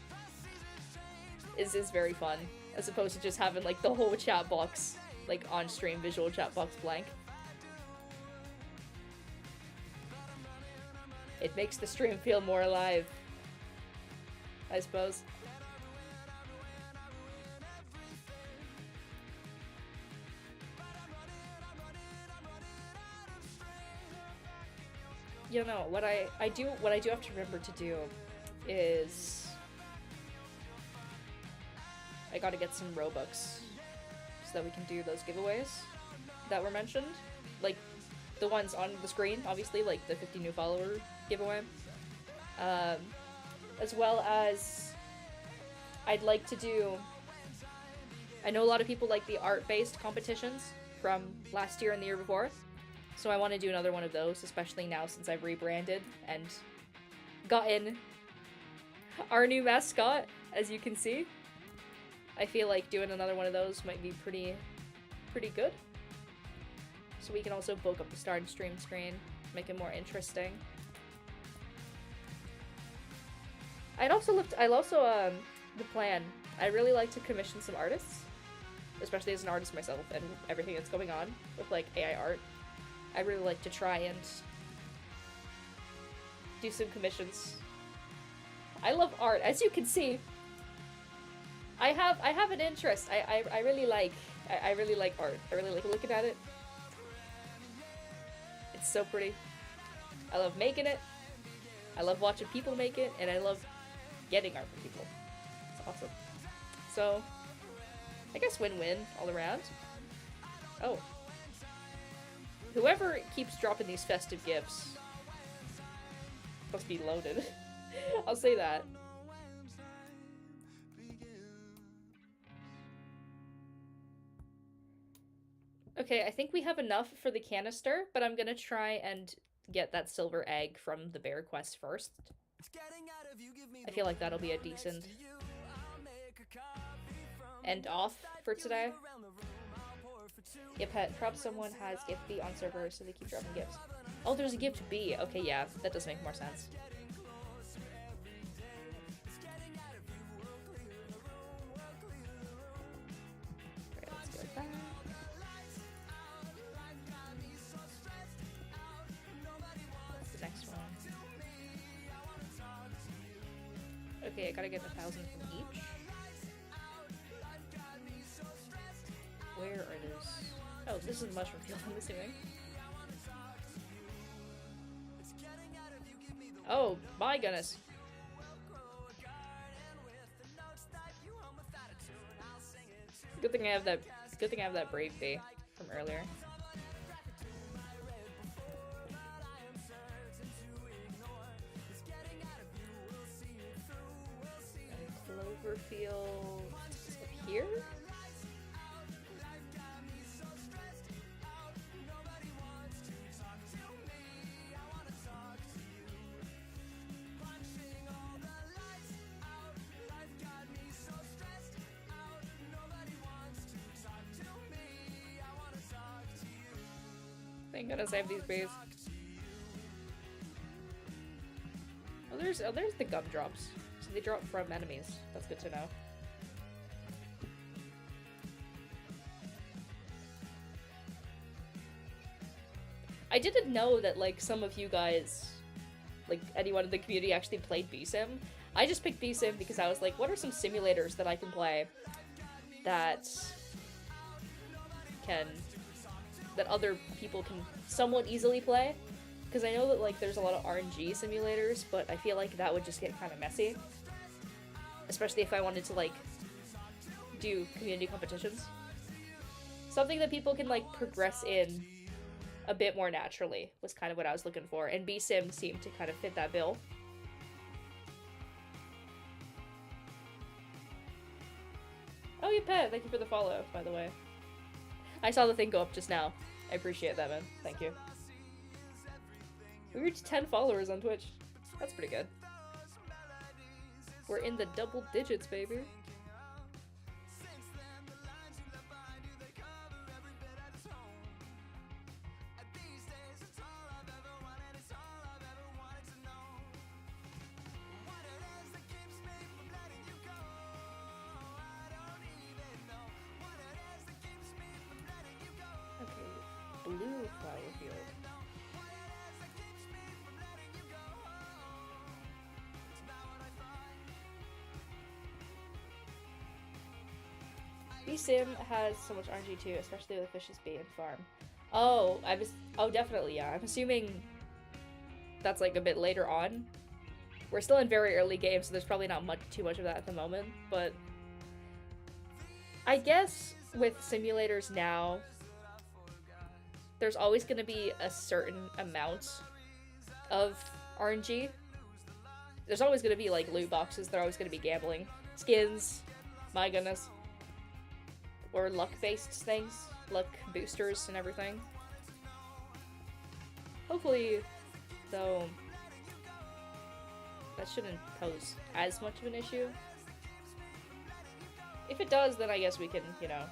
is very fun. As opposed to just having, like, the whole chat box, like, on-stream visual chat box blank. It makes the stream feel more alive, I suppose. You know, what I do have to remember to do is I gotta get some Robux so that we can do those giveaways that were mentioned. Like, the ones on the screen, obviously, like the 50 new follower giveaway. As well as I'd like to do... I know a lot of people like the art-based competitions from last year and the year before. So I want to do another one of those, especially now since I've rebranded and gotten our new mascot, as you can see. I feel like doing another one of those might be pretty good. So we can also bulk up the start and stream screen, make it more interesting. I'd also the plan. I'd really like to commission some artists, especially as an artist myself and everything that's going on with, like, AI art. I'd really like to try and do some commissions. I love art, as you can see. I have an interest. I really like art. I really like looking at it. It's so pretty. I love making it. I love watching people make it, and I love getting art from people. It's awesome. So, I guess win-win all around. Oh. Whoever keeps dropping these festive gifts must be loaded. I'll say that. Okay, I think we have enough for the canister, but I'm gonna try and get that silver egg from the bear quest first. I feel like that'll be a decent end off for today. Yeah, pet, perhaps someone has gift B on server, so they keep dropping gifts. Oh, there's a gift B. Okay, yeah, that does make more sense. Alright, let's go back. What's the next one? Okay, I gotta get 1,000 from each. Where are those? Oh, this is the mushroom field, I'm assuming. Oh, my goodness. Good thing I have that brave bee from earlier. Cloverfield up here? I'm gonna save these bees. Oh, there's the gumdrops. So they drop from enemies. That's good to know. I didn't know that, like, some of you guys, like, anyone in the community actually played BSim. I just picked BSim because I was like, what are some simulators that I can play that other people can somewhat easily play? Because I know that, like, there's a lot of RNG simulators, but I feel like that would just get kind of messy. Especially if I wanted to, like, do community competitions. Something that people can, like, progress in a bit more naturally was kind of what I was looking for, and BSim seemed to kind of fit that bill. Oh, you pet! Thank you for the follow, by the way. I saw the thing go up just now. I appreciate that, man. Thank you. We reached 10 followers on Twitch. That's pretty good. We're in the double digits, baby. Blue flower field. BSim has so much RNG too, especially with the fishes being farm. Oh, definitely, yeah. I'm assuming that's like a bit later on. We're still in very early games, so there's probably not too much of that at the moment, but I guess with simulators now, there's always going to be a certain amount of RNG. There's always going to be, like, loot boxes. They're always going to be gambling. Skins. My goodness. Or luck-based things. Luck boosters and everything. Hopefully, though, that shouldn't pose as much of an issue. If it does, then I guess we can, you know,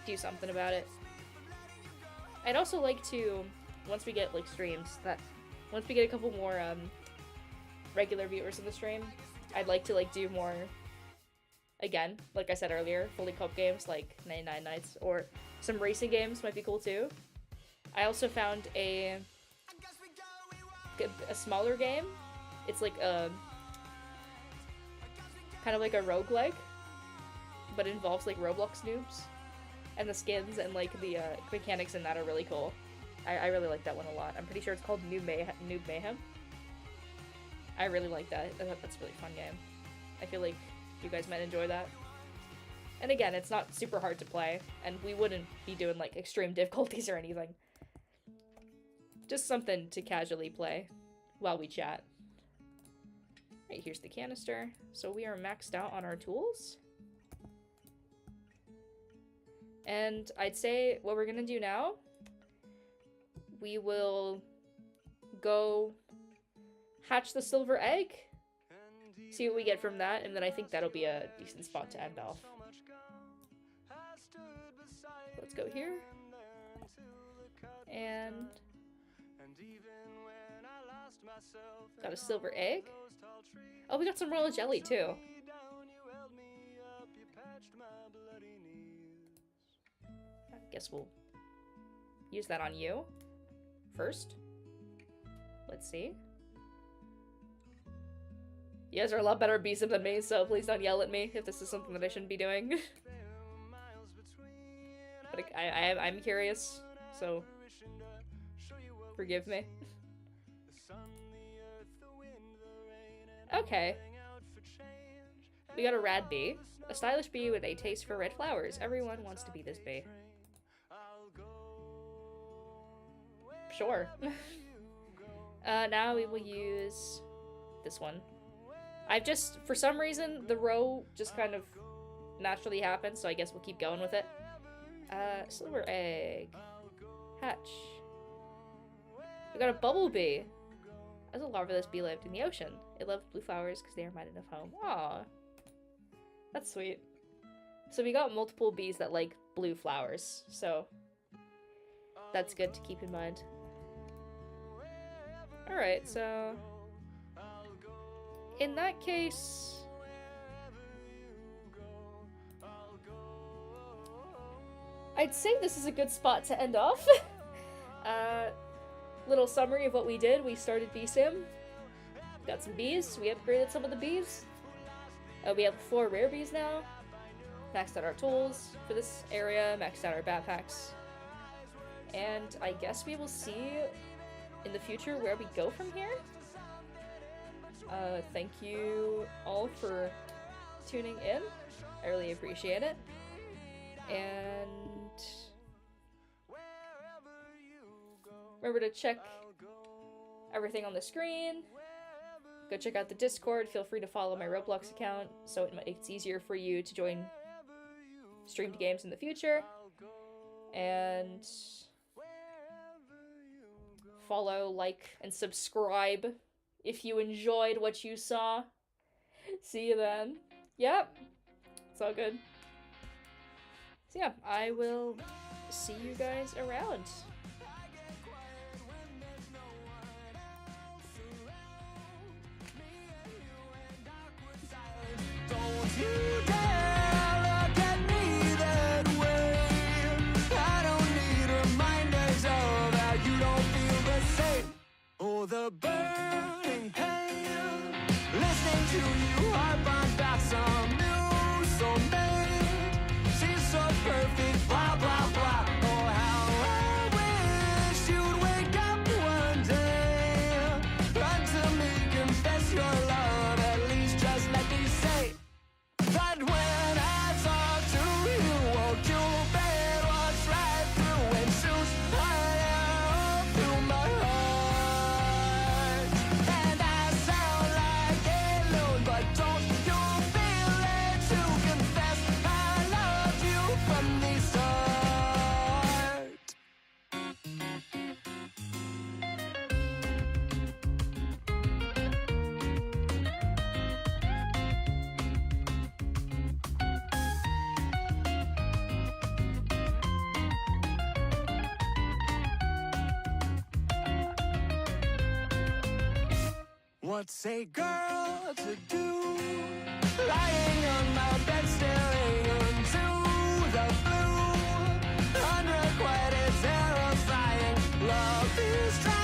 do something about it. I'd also like to, once we get, like, streams, once we get a couple more, regular viewers in the stream, I'd like to, like, do more, again, like I said earlier, fully co-op games, like 99 Nights, or some racing games might be cool, too. I also found a smaller game. It's, like, kind of like a roguelike, but involves, like, Roblox noobs. And the skins and, like, the mechanics in that are really cool. I really like that one a lot. I'm pretty sure it's called Noob Mayhem. I really like that. That's a really fun game. I feel like you guys might enjoy that. And again, it's not super hard to play, and we wouldn't be doing, like, extreme difficulties or anything. Just something to casually play while we chat. Right, here's the canister. So we are maxed out on our tools. And I'd say what we're gonna do now, we will go hatch the silver egg, see what we get from that, and then I think that'll be a decent spot to end off. Let's go here. And got a silver egg. Oh, we got some royal jelly too. I guess we'll use that on you first. Let's see. You guys are a lot better at BSim than me, so please don't yell at me if this is something that I shouldn't be doing. But I'm curious, so forgive me. Okay. We got a rad bee. A stylish bee with a taste for red flowers. Everyone wants to be this bee. Sure. Now we will use this one. I've just, for some reason, the row just kind of naturally happened, so I guess we'll keep going with it. Silver egg. Hatch. We got a bumblebee. As a larvaless bee lived in the ocean. It loved blue flowers because they reminded of home. Aww. That's sweet. So we got multiple bees that like blue flowers, so That's good to keep in mind. Alright, so... in that case... I'd say this is a good spot to end off. Little summary of what we did. We started BSim. Got some bees. We upgraded some of the bees. We have 4 rare bees now. Maxed out our tools for this area. Maxed out our backpacks. And I guess we will see in the future where we go from here. Thank you all for tuning in. I really appreciate it. And remember to check everything on the screen. Go check out the Discord. Feel free to follow my Roblox account so it's easier for you to join streamed games in the future. And follow, like, and subscribe if you enjoyed what you saw. See you then. Yep. It's all good. So yeah, I will see you guys around. Don't you dare look at me that way. I don't need reminders of how you don't feel the same. Oh, the burning pain. Listening to you harp on about some new soulmate. She's so perfect, blah, blah, blah. Oh, how I wish you'd wake up one day. Run to me, confess your love. At least just let me say that when I talk to you, won't you bet what's right through and choose right through my heart. And I sound like a loon, but don't you feel it to confess I loved you from the start. What's a girl to do? Lying on my bed staring into the blue. Unrequited, terrifying. Love is trying.